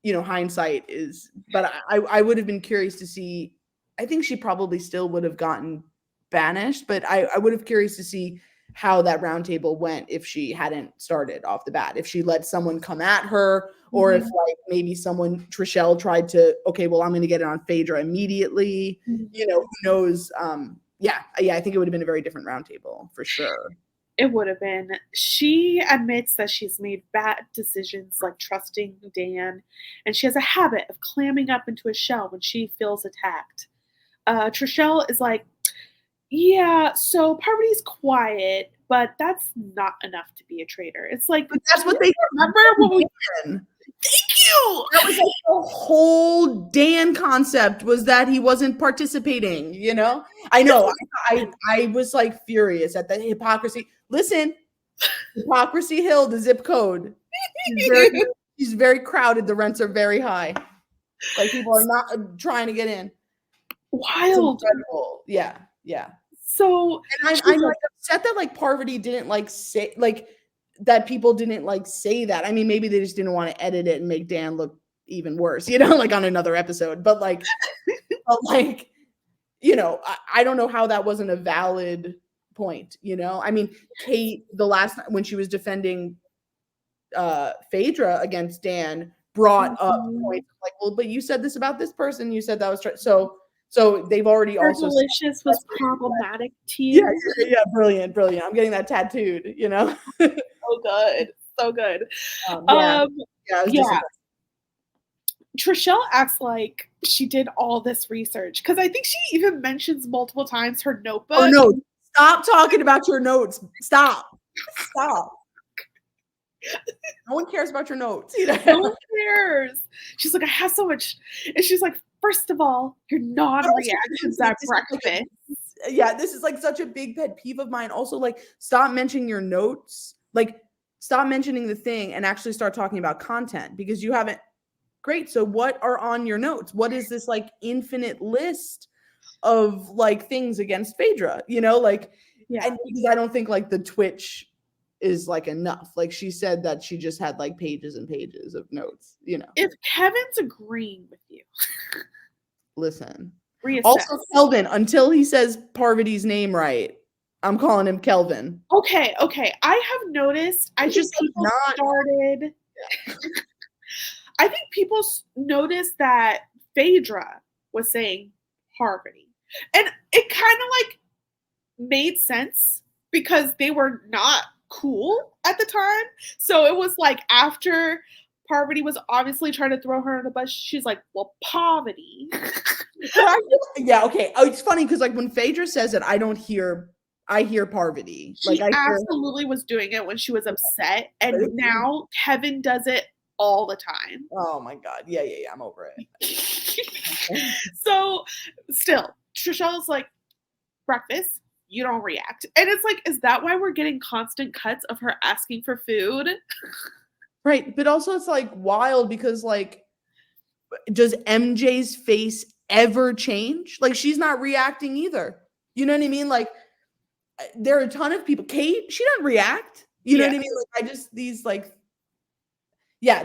you know, hindsight is, but I would have been curious to see, I think she probably still would have gotten banished, but I would have curious to see how that roundtable went if she hadn't started off the bat, if she let someone come at her, or if like maybe Trishelle tried to, okay, well, I'm going to get it on Phaedra immediately, you know, who knows? I think it would have been a very different roundtable for sure. It would have been. She admits that she's made bad decisions, like trusting Dan, and she has a habit of clamming up into a shell when she feels attacked. Trishelle is like, yeah, so Parvati's quiet, but that's not enough to be a traitor. It's like, but that's what they remember what we did. Thank you. That was like the whole Dan concept, was that he wasn't participating, you know? I know. I was like furious at the hypocrisy. Listen, Hypocrisy Hill, the zip code. She's very crowded. The rents are very high. Like people are not trying to get in. Wild. Yeah. So and I'm like upset that like Parvati didn't like say like that people didn't like say that. I mean, maybe they just didn't want to edit it and make Dan look even worse, you know, like on another episode. But like, you know, I don't know how that wasn't a valid point, you know? I mean, Kate, the last when she was defending Phaedra against Dan, brought up points like, well, but you said this about this person. You said that was so they've already also delicious was problematic to you. Yeah, brilliant. I'm getting that tattooed, you know. So good. Yeah. Trishelle acts like she did all this research because I think she even mentions multiple times her notebook. Oh no! Stop talking about your notes. Stop. No one cares about your notes. You know? No one cares. She's like, I have so much, and she's like, first of all, your non-reactions at breakfast. This is like such a big pet peeve of mine. Also, like, stop mentioning your notes. Like, stop mentioning the thing and actually start talking about content because you haven't. Great. So what are on your notes? What is this like infinite list of like things against Phaedra? You know, like, and because I don't think like the Twitch is like enough. Like she said that she just had like pages and pages of notes, you know. If Kevin's agreeing with you, listen. Reassess. Also Kelvin, until he says Parvati's name right, I'm calling him Kelvin. Okay. I have noticed. I think people started. Yeah. I think people noticed that Phaedra was saying Parvati, and it kind of like made sense because they were not cool at the time. So it was like after Parvati was obviously trying to throw her in the bus, she's like, well, Parvati. Yeah, okay. Oh, it's funny because like when Phaedra says it, I hear Parvati. She absolutely was doing it when she was upset, and now Kevin does it all the time. Oh my god. Yeah, I'm over it. So still, Trishelle's like, breakfast, you don't react. And it's like, is that why we're getting constant cuts of her asking for food? Right. But also it's like wild because like, does MJ's face ever change? Like she's not reacting either. You know what I mean? Like there are a ton of people. Kate, she doesn't react. You know what I mean? Like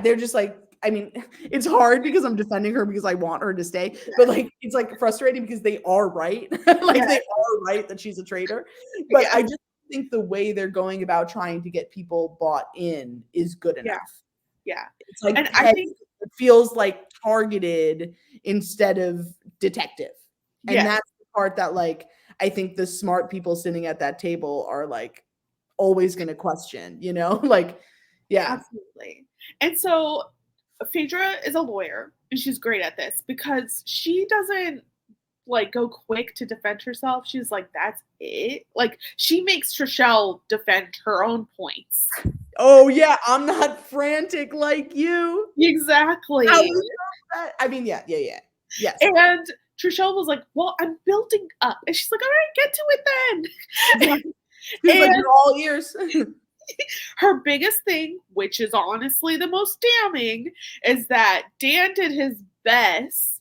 they're just like, I mean, it's hard because I'm defending her because I want her to stay, but like, it's like frustrating because they are right. They are right that she's a traitor. But I just think the way they're going about trying to get people bought in is good enough. Yeah. It's like, and I think it feels like targeted instead of detective. And that's the part that like, I think the smart people sitting at that table are like always going to question, you know, like, absolutely. And so Phaedra is a lawyer and she's great at this because she doesn't like go quick to defend herself. She's like, that's it. Like she makes Trishelle defend her own points. Oh yeah, I'm not frantic like you. Exactly. I mean, yeah. Yes. And Trishelle was like, well, I'm building up. And she's like, all right, get to it then. She's like, you're all ears. Her biggest thing, which is honestly the most damning, is that Dan did his best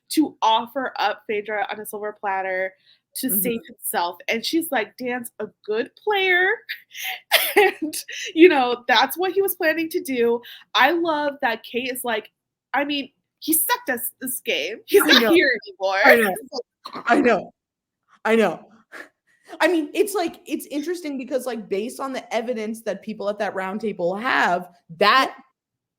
to offer up Phaedra on a silver platter to save himself. And she's like, Dan's a good player. And, you know, that's what he was planning to do. I love that Kate is like, I mean, he sucked us this game. He's not here anymore. I know. I mean, it's like, it's interesting because like based on the evidence that people at that round table have, that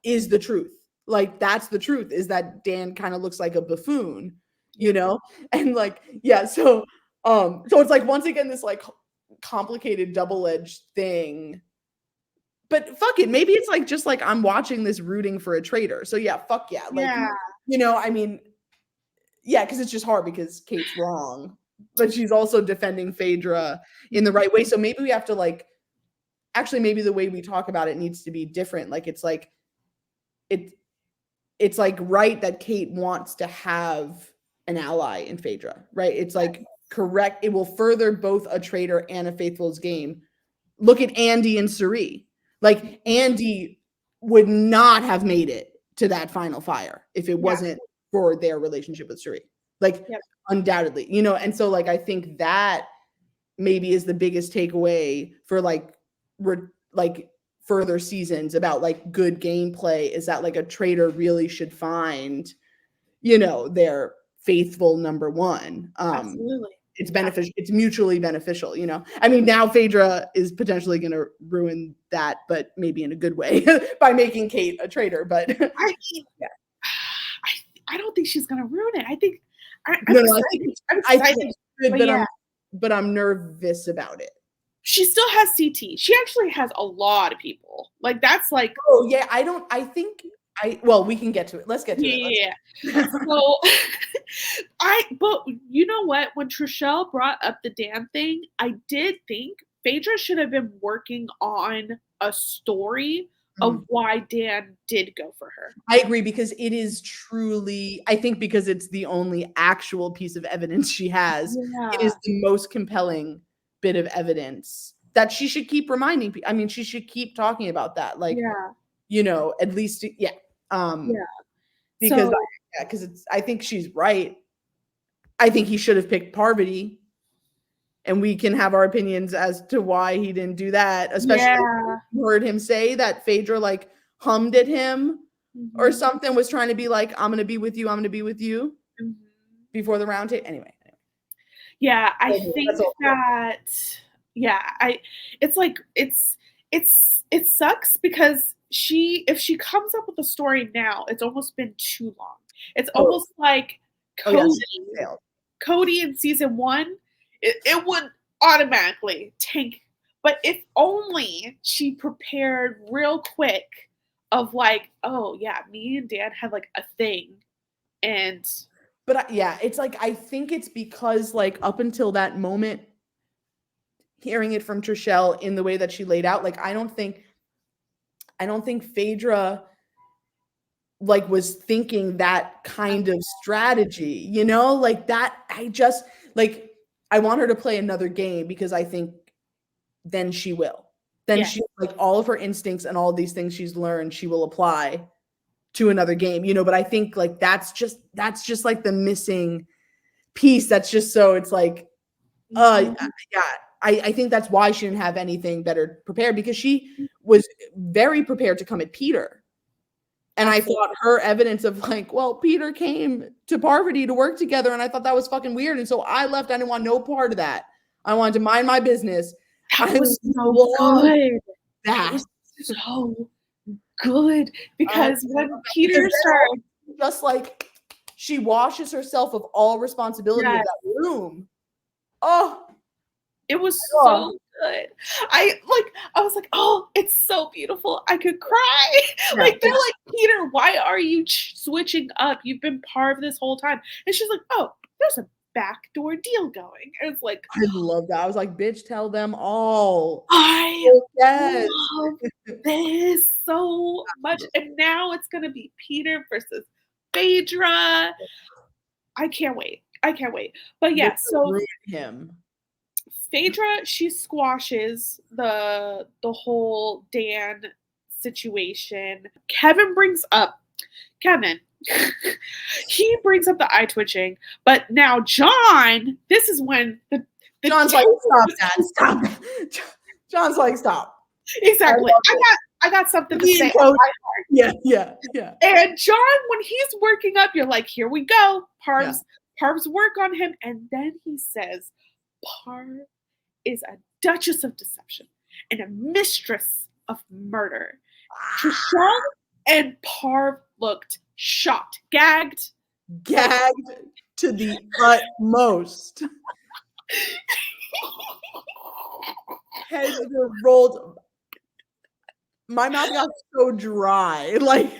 is the truth. Like that's the truth, is that Dan kind of looks like a buffoon, you know? And like, yeah, so it's like once again this like complicated double-edged thing. But fuck it, maybe it's like just like I'm watching this rooting for a traitor. So yeah, fuck yeah. Like you know, I mean, yeah, because it's just hard because Kate's wrong, but she's also defending Phaedra in the right way. So maybe we have to like, actually maybe the way we talk about it needs to be different. Like it's like it's like right that Kate wants to have an ally in Phaedra, right? It's like correct. It will further both a traitor and a faithful's game. Look at Andy and Cirie. Like Andy would not have made it to that final fire if it wasn't for their relationship with Cirie. Like undoubtedly, you know, and so like I think that maybe is the biggest takeaway for like further seasons about like good gameplay, is that like a traitor really should find, you know, their faithful number one. Absolutely. It's beneficial. It's mutually beneficial, you know. I mean, now Phaedra is potentially going to ruin that, but maybe in a good way by making Kate a traitor. But I mean, I don't think she's going to ruin it. I think I'm excited. It's good, but I'm nervous about it. She still has CT. She actually has a lot of people. Like that's like, oh yeah, well, we can get to it. Let's get to it. Yeah. So but you know what? When Trishelle brought up the Dan thing, I did think Phaedra should have been working on a story of why Dan did go for her. I agree, because it is truly, I think because it's the only actual piece of evidence she has, it is the most compelling bit of evidence that she should keep reminding people. I mean, she should keep talking about that. Like, you know, at least, because because it's, I think she's right. I think he should have picked Parvati, and we can have our opinions as to why he didn't do that, especially if you heard him say that Phaedra like hummed at him or something, was trying to be like, I'm going to be with you. I'm going to be with you before the round table. Anyway. Yeah. I think that, it's like, it sucks because if she comes up with a story now, it's almost been too long. It's almost like Cody in season 1, it would automatically tank. But if only she prepared real quick of like, oh yeah, me and Dan had like a thing. And but yeah, it's like, I think it's because like up until that moment, hearing it from Trishelle in the way that she laid out, like I don't think Phaedra like was thinking that kind of strategy, you know, like that. I just like, I want her to play another game because I think then she will. Then she, like, all of her instincts and all of these things she's learned, she will apply to another game, you know. But I think like that's just like the missing piece. That's just so it's like, yeah. I think that's why she didn't have anything better prepared, because she was very prepared to come at Peter. And I thought her evidence of like, well, Peter came to Parvati to work together, and I thought that was fucking weird. And so I left. I didn't want no part of that. I wanted to mind my business. That was so good. That was so good. Because when Peter started, just like she washes herself of all responsibility of that room. Oh, it was so good. I was like, oh, it's so beautiful. I could cry. Like, they're like, Peter, why are you switching up? You've been Parv this whole time. And she's like, oh, there's a backdoor deal going. And it's like, I love that. I was like, bitch, tell them all. I love this so much. And now it's gonna be Peter versus Phaedra. I can't wait. But yeah, so him. Phaedra, she squashes the whole Dan situation. Kevin brings up he brings up the eye twitching, but now John, this is when the John's like, stop that, stop. John's like, stop. Exactly. I got something to say. Yeah. And John, when he's working up, you're like, here we go. Parv's work on him. And then he says, Parv is a duchess of deception and a mistress of murder. Trishelle and Parv looked shocked, gagged to the utmost. Heads rolled. My mouth got so dry. Like,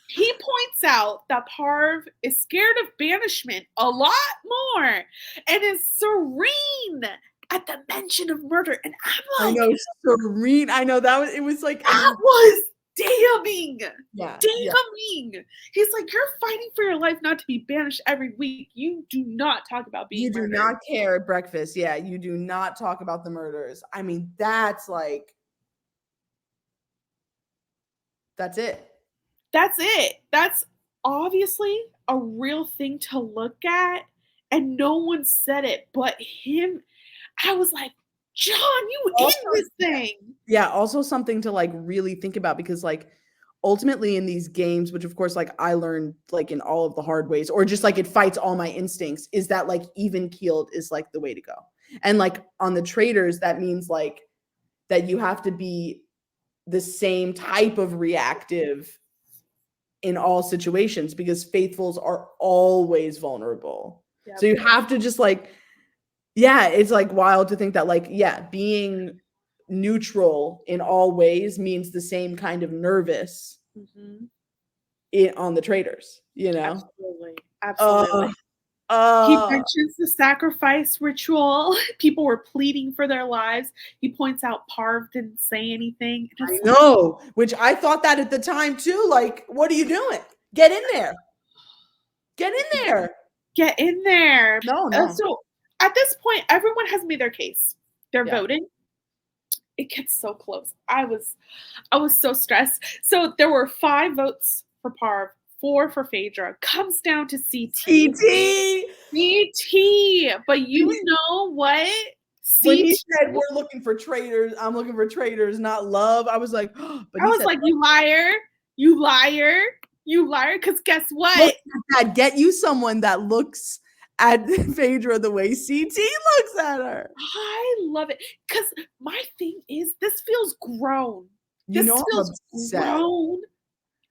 he points out that Parv is scared of banishment a lot more and is serene at the mention of murder. And I'm like, I know, serene. I know it was like, that was damning. Yeah. Damning. He's like, you're fighting for your life not to be banished every week. You do not talk about being murdered. You do not care at breakfast. Yeah. You do not talk about the murders. I mean, that's like, that's it. That's obviously a real thing to look at, and no one said it but him. I was like, John, you also, in this thing. Yeah, also something to like really think about, because like ultimately in these games, which of course like I learned like in all of the hard ways, or just like it fights all my instincts, is that like even keeled is like the way to go. And like on the Traitors, that means like that you have to be the same type of reactive in all situations, because faithfuls are always vulnerable. Yep. So you have to just like, yeah, it's like wild to think that like, yeah, being neutral in all ways means the same kind of nervous on the Traitors, you know? Absolutely. He mentions the sacrifice ritual. People were pleading for their lives. He points out Parv didn't say anything. I know, which I thought that at the time too. Like, what are you doing? Get in there. Get in there. Get in there. No. So at this point, everyone has made their case. They're voting. It gets so close. I was so stressed. So there were 5 votes for Parv, 4 for Phaedra. Comes down to CT. But you know what? When he said we're looking for traitors, I'm looking for traitors, not love. I was like, but I was like, you liar. Because guess what? Dad, get you someone that looks at Phaedra the way CT looks at her. I love it. Because my thing is, this feels grown. This feels grown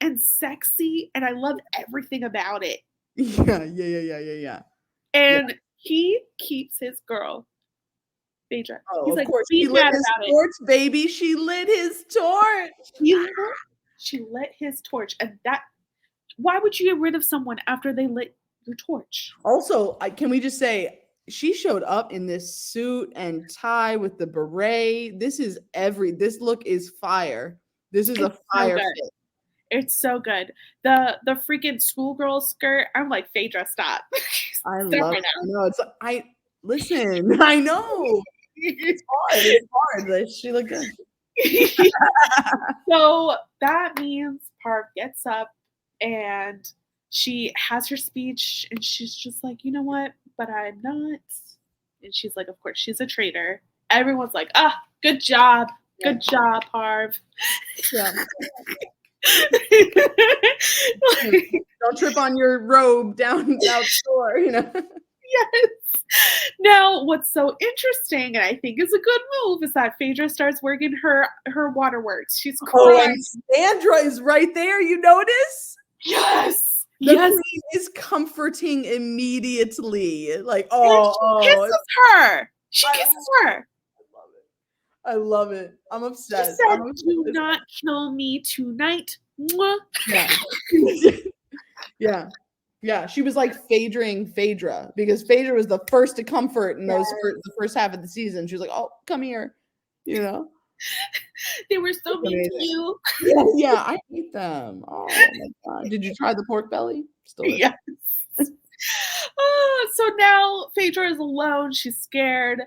and sexy, and I love everything about it. Yeah. And he keeps his girl. Phaedra. Oh, He's of like, course. be She lit mad his about it. torch, baby. She lit his torch. She lit his torch. And why would you get rid of someone after they lit your torch? Also, can we just say, she showed up in this suit and tie with the beret. This look is fire. This is a fire fit. It's so good. The freaking schoolgirl skirt. I'm like, Phaedra, stop. I love it. I know. Listen, I know. It's hard. It's hard. She looked good. So that means Parv gets up and she has her speech and she's just like, you know what? But I'm not. And she's like, of course, she's a traitor. Everyone's like, good job. Yeah. Good job, Parv. Yeah. Don't trip on your robe down outdoor, Yes. Now, what's so interesting, and I think is a good move, is that Phaedra starts working her waterworks. She's crying. And Sandra is right there. You notice? Yes. The queen is comforting immediately. Like, she kisses her. She kisses her. I love it. I'm obsessed. She said, "Do not kill me tonight." Mwah. Yeah. Yeah. She was like Phaedra because Phaedra was the first to comfort in the first half of the season. She was like, "Oh, come here," They were so mean to you. Yeah, I hate them. Oh my god! Did you try the pork belly? Still yes. So now Phaedra is alone. She's scared.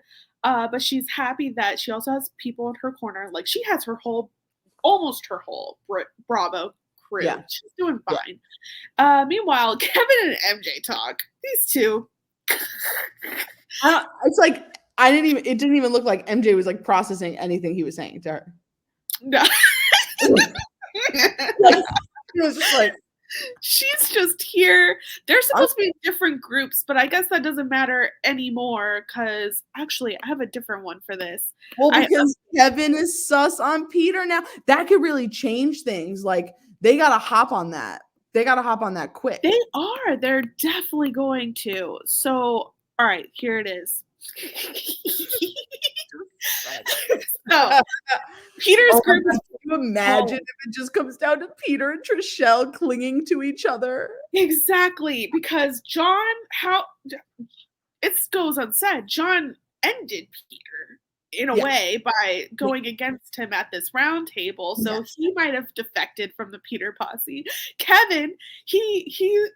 But she's happy that she also has people in her corner. Like she has almost her whole Bravo crew. Yeah. She's doing fine. Meanwhile, Kevin and MJ talk. These two. It's like it didn't even look like MJ was like processing anything he was saying to her. No. It was just like, she's just here. They're supposed to be in different groups, but I guess that doesn't matter anymore because actually I have a different one for this. Well, because Kevin is sus on Peter now. That could really change things. Like they gotta hop on that. They gotta hop on that quick. They are. They're definitely going to. So, all right, here it is. So Peter's group is. Can you imagine if it just comes down to Peter and Trishelle clinging to each other? Exactly, because it goes unsaid. John ended Peter in a way by going against him at this round table, so he might have defected from the Peter posse. Kevin, he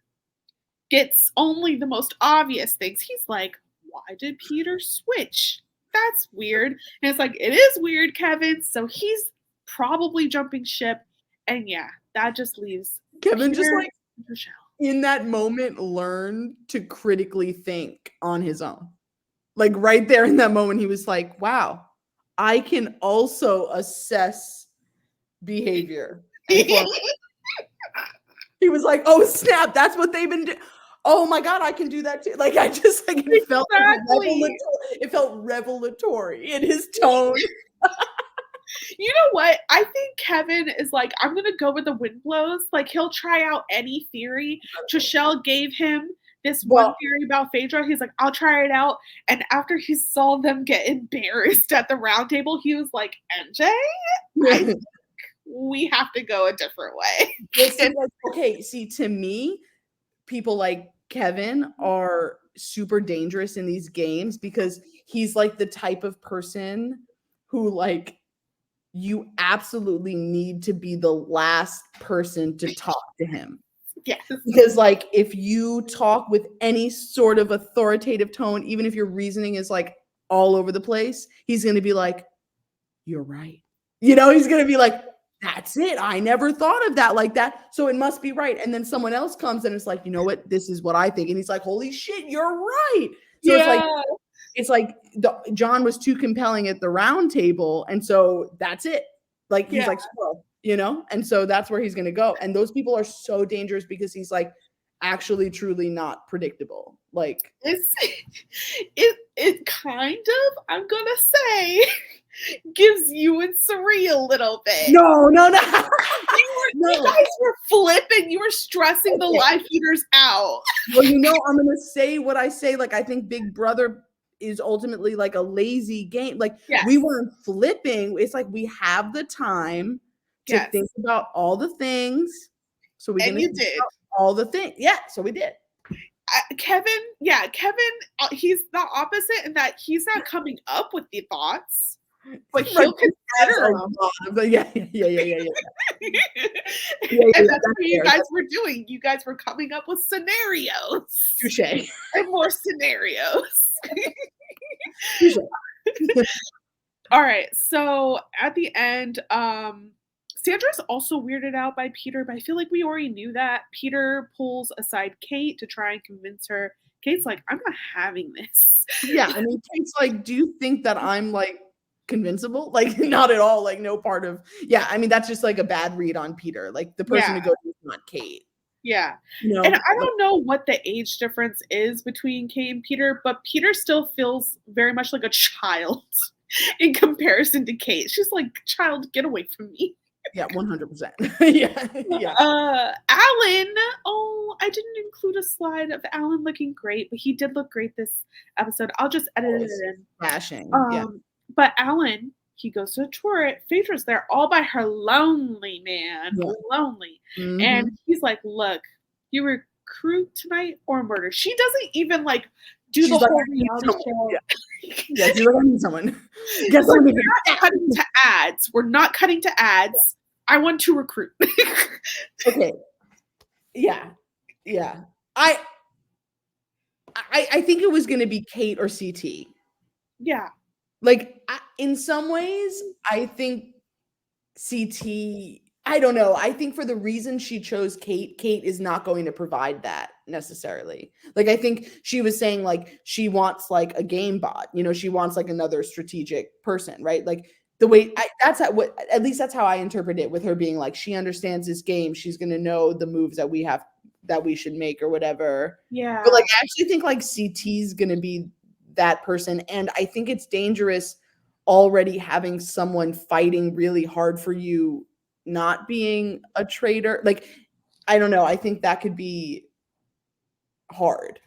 gets only the most obvious things. He's like, why did Peter switch? That's weird. And it's like, it is weird, Kevin. So he's probably jumping ship. And that just leaves Kevin Peter just like in that moment learned to critically think on his own. Like right there in that moment, he was like, wow, I can also assess behavior. He was like, oh snap, that's what they've been doing. Oh my god, I can do that too. Like I just like it felt revelatory in his tone. You know what? I think Kevin is like, I'm gonna go with the wind blows. Like he'll try out any theory. Trishelle gave him this one theory about Phaedra. He's like, I'll try it out. And after he saw them get embarrassed at the round table, he was like, MJ, I think we have to go a different way. Okay, see, to me, people like Kevin are super dangerous in these games because he's like the type of person who like you absolutely need to be the last person to talk to him. Yes. Because like if you talk with any sort of authoritative tone, even if your reasoning is like all over the place, he's going to be like, you're right. He's going to be like, that's it. I never thought of that like that. So it must be right. And then someone else comes and it's like, you know what? This is what I think. And he's like, holy shit, you're right. So it's like John was too compelling at the round table. And so that's it. Like, he's like, squirrel, and so that's where he's going to go. And those people are so dangerous because he's like actually truly not predictable. Like it kind of, I'm going to say, gives you and Sari a little bit. No. You guys were flipping. You were stressing the live feeders out. Well, I'm going to say what I say. Like, I think Big Brother is ultimately like a lazy game. Like Yes. we weren't flipping. It's like we have the time to think about all the things. So we and you did all the things. Yeah, so we did. Kevin, he's the opposite in that he's not coming up with the thoughts, but he'll consider them. Yeah. And that's what you guys were doing. You guys were coming up with scenarios. Touché. And more scenarios. All right. So at the end, Sandra's also weirded out by Peter, but I feel like we already knew that. Peter pulls aside Kate to try and convince her. Kate's like, I'm not having this. Yeah, I mean, Kate's like, do you think that I'm like convincible? Like, not at all. Like, no part of. Yeah, I mean, that's just like a bad read on Peter. Like, the person to go to is not Kate. Yeah. And I don't know what the age difference is between Kate and Peter, but Peter still feels very much like a child in comparison to Kate. She's like, child, get away from me. Yeah, 100%. Yeah. Alan. Oh, I didn't include a slide of Alan looking great, but he did look great this episode. I'll just edit it in. Flashing. But Alan, he goes to a tour. Phaedra's there all by her, lonely, man. Yeah. Lonely. Mm-hmm. And he's like, look, you recruit tonight or murder. She doesn't even like do she's the whole reality show. Yeah, she's like, I need someone. We're not cutting to ads. We're not cutting to ads. I want to recruit. Okay. Yeah. I think it was going to be Kate or CT. Yeah. Like, in some ways, I think CT, I don't know. I think for the reason she chose Kate is not going to provide that necessarily. Like, I think she was saying, like, she wants, like, a game bot. You know, she wants, like, another strategic person, right? Like, the way, at least that's how I interpret it, with her being like, she understands this game. She's going to know the moves that we should make or whatever. Yeah. But, like, I actually think, like, CT's going to be that person. And I think it's dangerous already having someone fighting really hard for you not being a traitor. Like, I don't know. I think that could be hard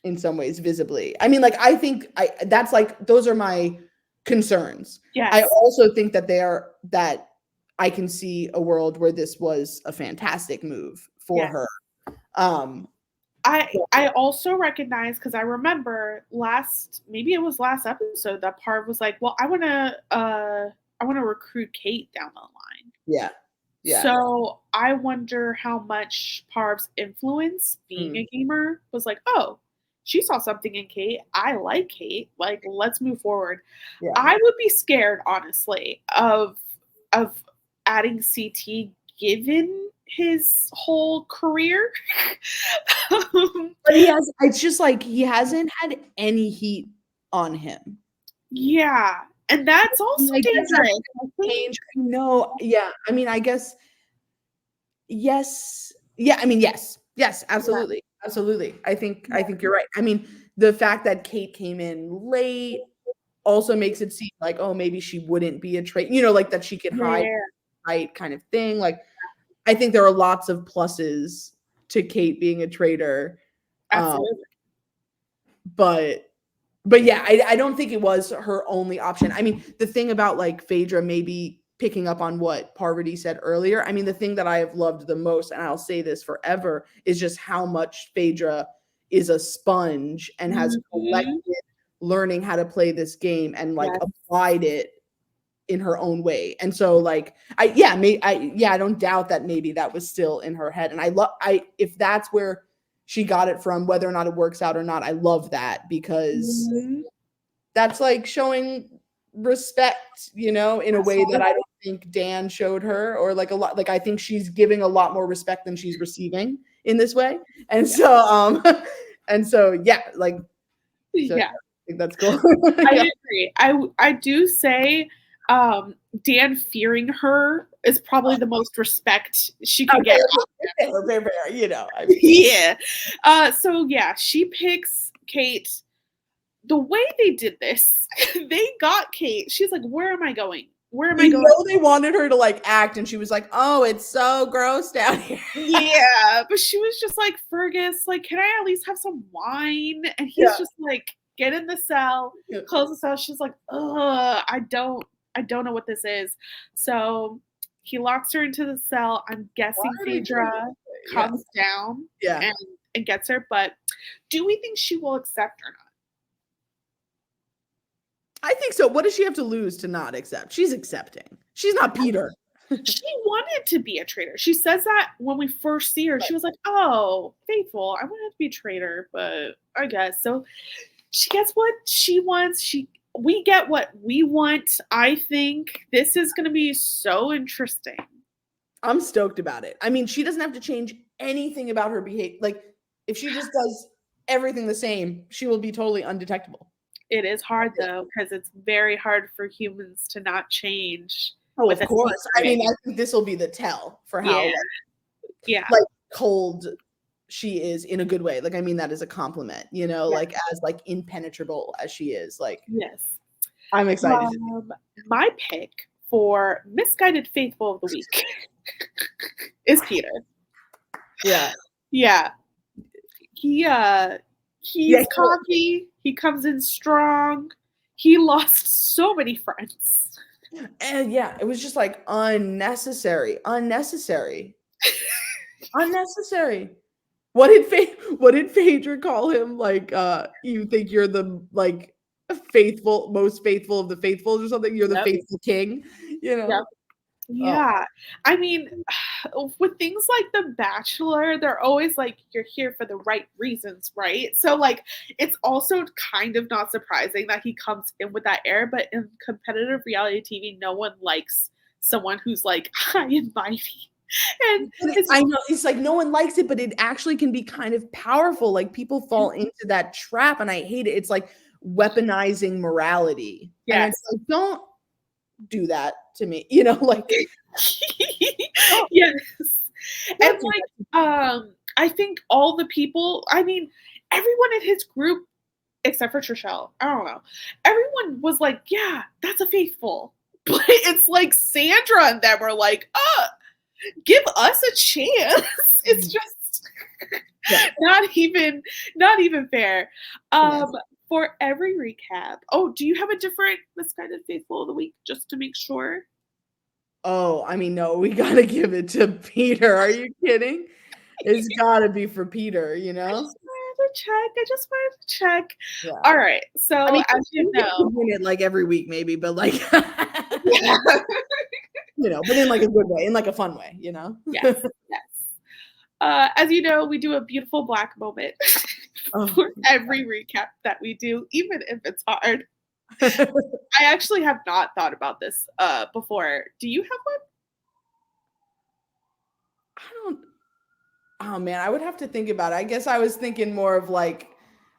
in some ways, visibly. I mean, like, I think that's like, those are my concerns. Yes. I also think that I can see a world where this was a fantastic move for her. I also recognize, because I remember maybe it was last episode, that Parv was like, well, I want to recruit Kate down the line. Yeah. So I wonder how much Parv's influence, being a gamer, was like, oh, she saw something in Kate. I like Kate. Like, let's move forward. Yeah. I would be scared, honestly, of adding CT given his whole career. But it's just like, he hasn't had any heat on him. Yeah. And that's also dangerous. No, yeah. I mean, I guess, yes. Yeah, I mean, yes, absolutely. Yeah. Absolutely. I think you're right. I mean, the fact that Kate came in late also makes it seem like, oh, maybe she wouldn't be a traitor, you know, like that she could hide kind of thing. Like, I think there are lots of pluses to Kate being a traitor. Absolutely. But yeah, I don't think it was her only option. I mean, the thing about, like, Phaedra maybe picking up on what Parvati said earlier, I mean, the thing that I have loved the most, and I'll say this forever, is just how much Phaedra is a sponge and has collected learning how to play this game and, like, applied it in her own way. And so, like, I don't doubt that maybe that was still in her head. And if that's where she got it from, whether or not it works out or not, I love that, because that's like showing respect, you know, in a way that I don't think Dan showed her, or like a lot, like, I think she's giving a lot more respect than she's receiving in this way. And so, yeah, like, so, yeah, I think that's cool. I agree. I do say, Dan fearing her is probably the most respect she could get. Fair, you know. I mean. Yeah. So yeah, she picks Kate. The way they did this, they got Kate. She's like, where am I going? Where am I going? Know they wanted her to, like, act, and she was like, oh, it's so gross down here. Yeah, but she was just like, Fergus, like, can I at least have some wine? And he's just like, get in the cell, close the cell. She's like, ugh, I don't know what this is. So he locks her into the cell. I'm guessing Phaedra comes down and gets her. But do we think she will accept or not? I think so. What does she have to lose to not accept? She's accepting. She's not Peter. She wanted to be a traitor. She says that when we first see her. She was like, oh, faithful. I wanted to be a traitor, but I guess. So she gets what she wants. We get what we want. I think this is going to be so interesting. I'm stoked about it. I mean, she doesn't have to change anything about her behavior. Like, if she just does everything the same, she will be totally undetectable. It is hard, though, because it's very hard for humans to not change. Oh, of course. I mean, I think this will be the tell for how like cold she is in a good way. Like, I mean, that is a compliment, you know, like as like impenetrable as she is. Like, yes, I'm excited. My pick for misguided faithful of the week is Peter. Yeah. He's cocky. He comes in strong. He lost so many friends. And it was just like unnecessary. What did Phaedra call him? Like, you think you're the like most faithful of the faithfuls or something? You're the faithful king, you know? Yeah. I mean, with things like The Bachelor, they're always like, you're here for the right reasons, right? So like, it's also kind of not surprising that he comes in with that air, but in competitive reality TV, no one likes someone who's like high and mighty. And I know it's like no one likes it, but it actually can be kind of powerful. Like people fall into that trap, and I hate it. It's like weaponizing morality. Yes. And it's like, don't do that to me, you know, like yes. And like I think all the people, I mean, everyone in his group except for Trishelle, I don't know, everyone was like, yeah, that's a faithful. But it's like Sandra and them are like, give us a chance. It's just not even fair. For every recap. Oh, do you have a different misguided faithful of the week just to make sure? Oh, I mean, no, we gotta give it to Peter. Are you kidding? It's gotta be for Peter, you know? I just wanted to check. Yeah. All right. So I mean, as you know, win it like every week, maybe, but like you know, but in like a good way, in like a fun way, you know? Yes. As you know, we do a beautiful Black moment for every recap that we do, even if it's hard. I actually have not thought about this before. Do you have one? Oh man, I would have to think about it. I guess I was thinking more of like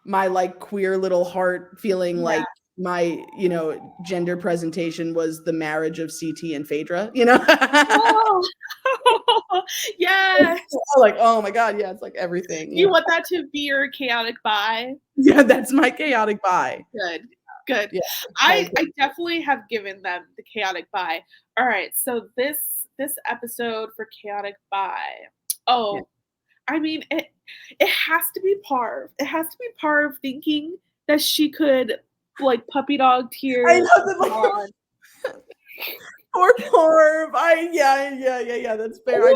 my like queer little heart feeling like my, you know, gender presentation was the marriage of CT and Phaedra, you know? Yes. Like, oh my God, yeah, it's like everything. You want that to be your chaotic bi? Yeah, that's my chaotic bi. Good. Yeah, I definitely have given them the chaotic bi. All right, so this episode for chaotic bi. I mean, it has to be Parv. It has to be Parv thinking that she could like puppy dog tears. I know that, like, or Parv. Yeah. That's fair. Or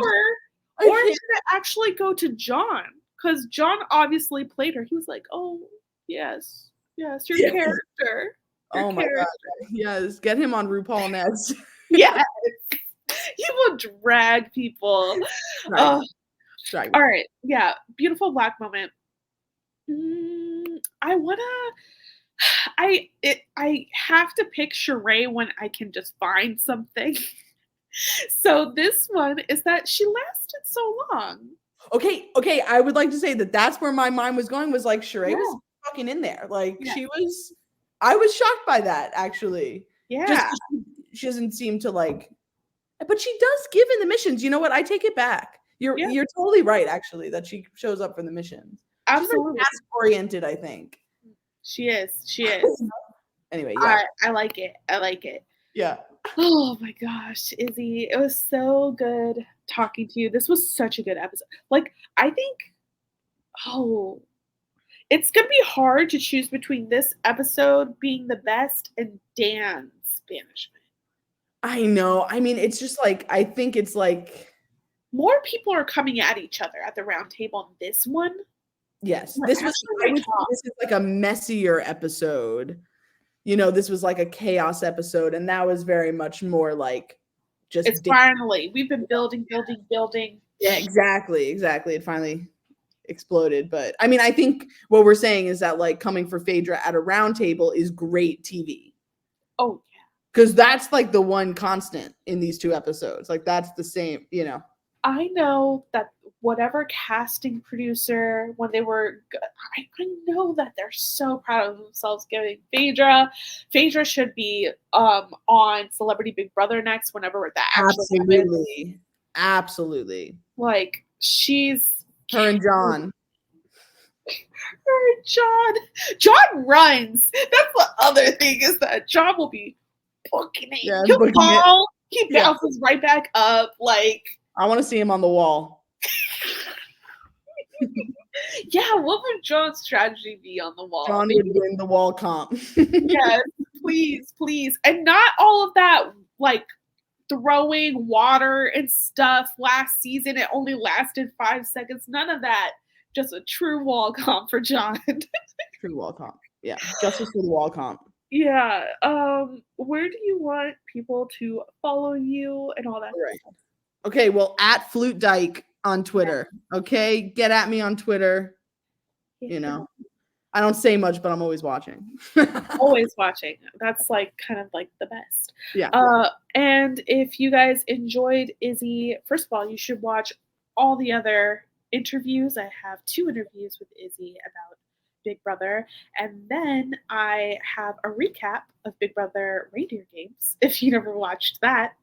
should it actually go to John? Because John obviously played her. He was like, "Oh yes, your character." My God, yes. Get him on RuPaul next. Yeah, he will drag people. Right. All right, yeah, beautiful Black moment. I have to pick Sheree when I can just find something. So this one is that she lasted so long. Okay. I would like to say that that's where my mind was going, was like Sheree was fucking in there. Like I was shocked by that, actually. Yeah. She doesn't seem to like, but she does give in the missions. You know what? I take it back. You're totally right, actually, that she shows up for the missions. Absolutely. She's oriented, I think. She is. Anyway, yeah. I like it. Yeah. Oh my gosh, Izzy, it was so good talking to you. This was such a good episode. Like, I think, It's going to be hard to choose between this episode being the best and Dan's banishment. I know. I mean, it's just like, I think it's like, more people are coming at each other at the round table on this one. Yes, this is like a messier episode. This was like a chaos episode, and that was very much more like just. It's finally, we've been building. Yeah, exactly. It finally exploded. But I mean, I think what we're saying is that like coming for Phaedra at a round table is great TV. Oh yeah, because that's like the one constant in these two episodes. Like that's the same. I know that whatever casting producer, when they were, I know that they're so proud of themselves giving Phaedra. Phaedra should be on Celebrity Big Brother next whenever that actually Absolutely. Like she's her and John. John runs. That's the other thing is that John will be booking it. Yeah, He'll fall. He bounces right back up. Like I want to see him on the wall. Yeah, what would John's strategy be on the wall? John would win the wall comp. Yes, please. And not all of that, like, throwing water and stuff last season. It only lasted 5 seconds. None of that. Just a true wall comp for John. True wall comp. Yeah, justice for the wall comp. Yeah. Where do you want people to follow you and all that stuff? Okay, well, at Flute Dyke on Twitter. Okay, get at me on Twitter. I don't say much, but I'm always watching. Always watching. That's like kind of like the best. Yeah. And if you guys enjoyed Izzy, first of all, you should watch all the other interviews. I have 2 interviews with Izzy about Big Brother, and then I have a recap of Big Brother Reindeer Games if you never watched that.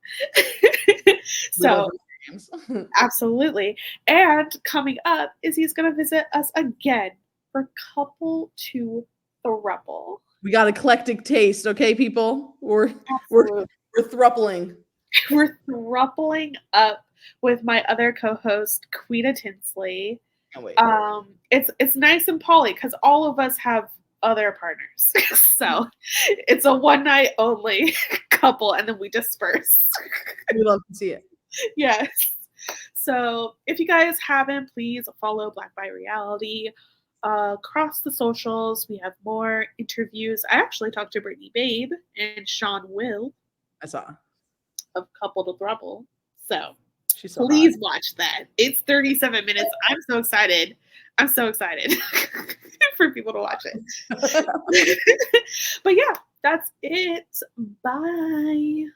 So absolutely. And coming up, Izzy's going to visit us again for couple to thruple. We got eclectic taste, okay, people? We're thrupling. We're thrupling up with my other co-host, Quita Tinsley. It's nice and poly because all of us have other partners. So it's a one night only couple and then we disperse. We love to see it. Yes. So if you guys haven't, please follow Black by Reality across the socials. We have more interviews. I actually talked to Brittany Babe and Sean Will. I saw. Of Couple to Throuble. So so please watch that. It's 37 minutes. I'm so excited for people to watch it. But yeah, that's it. Bye.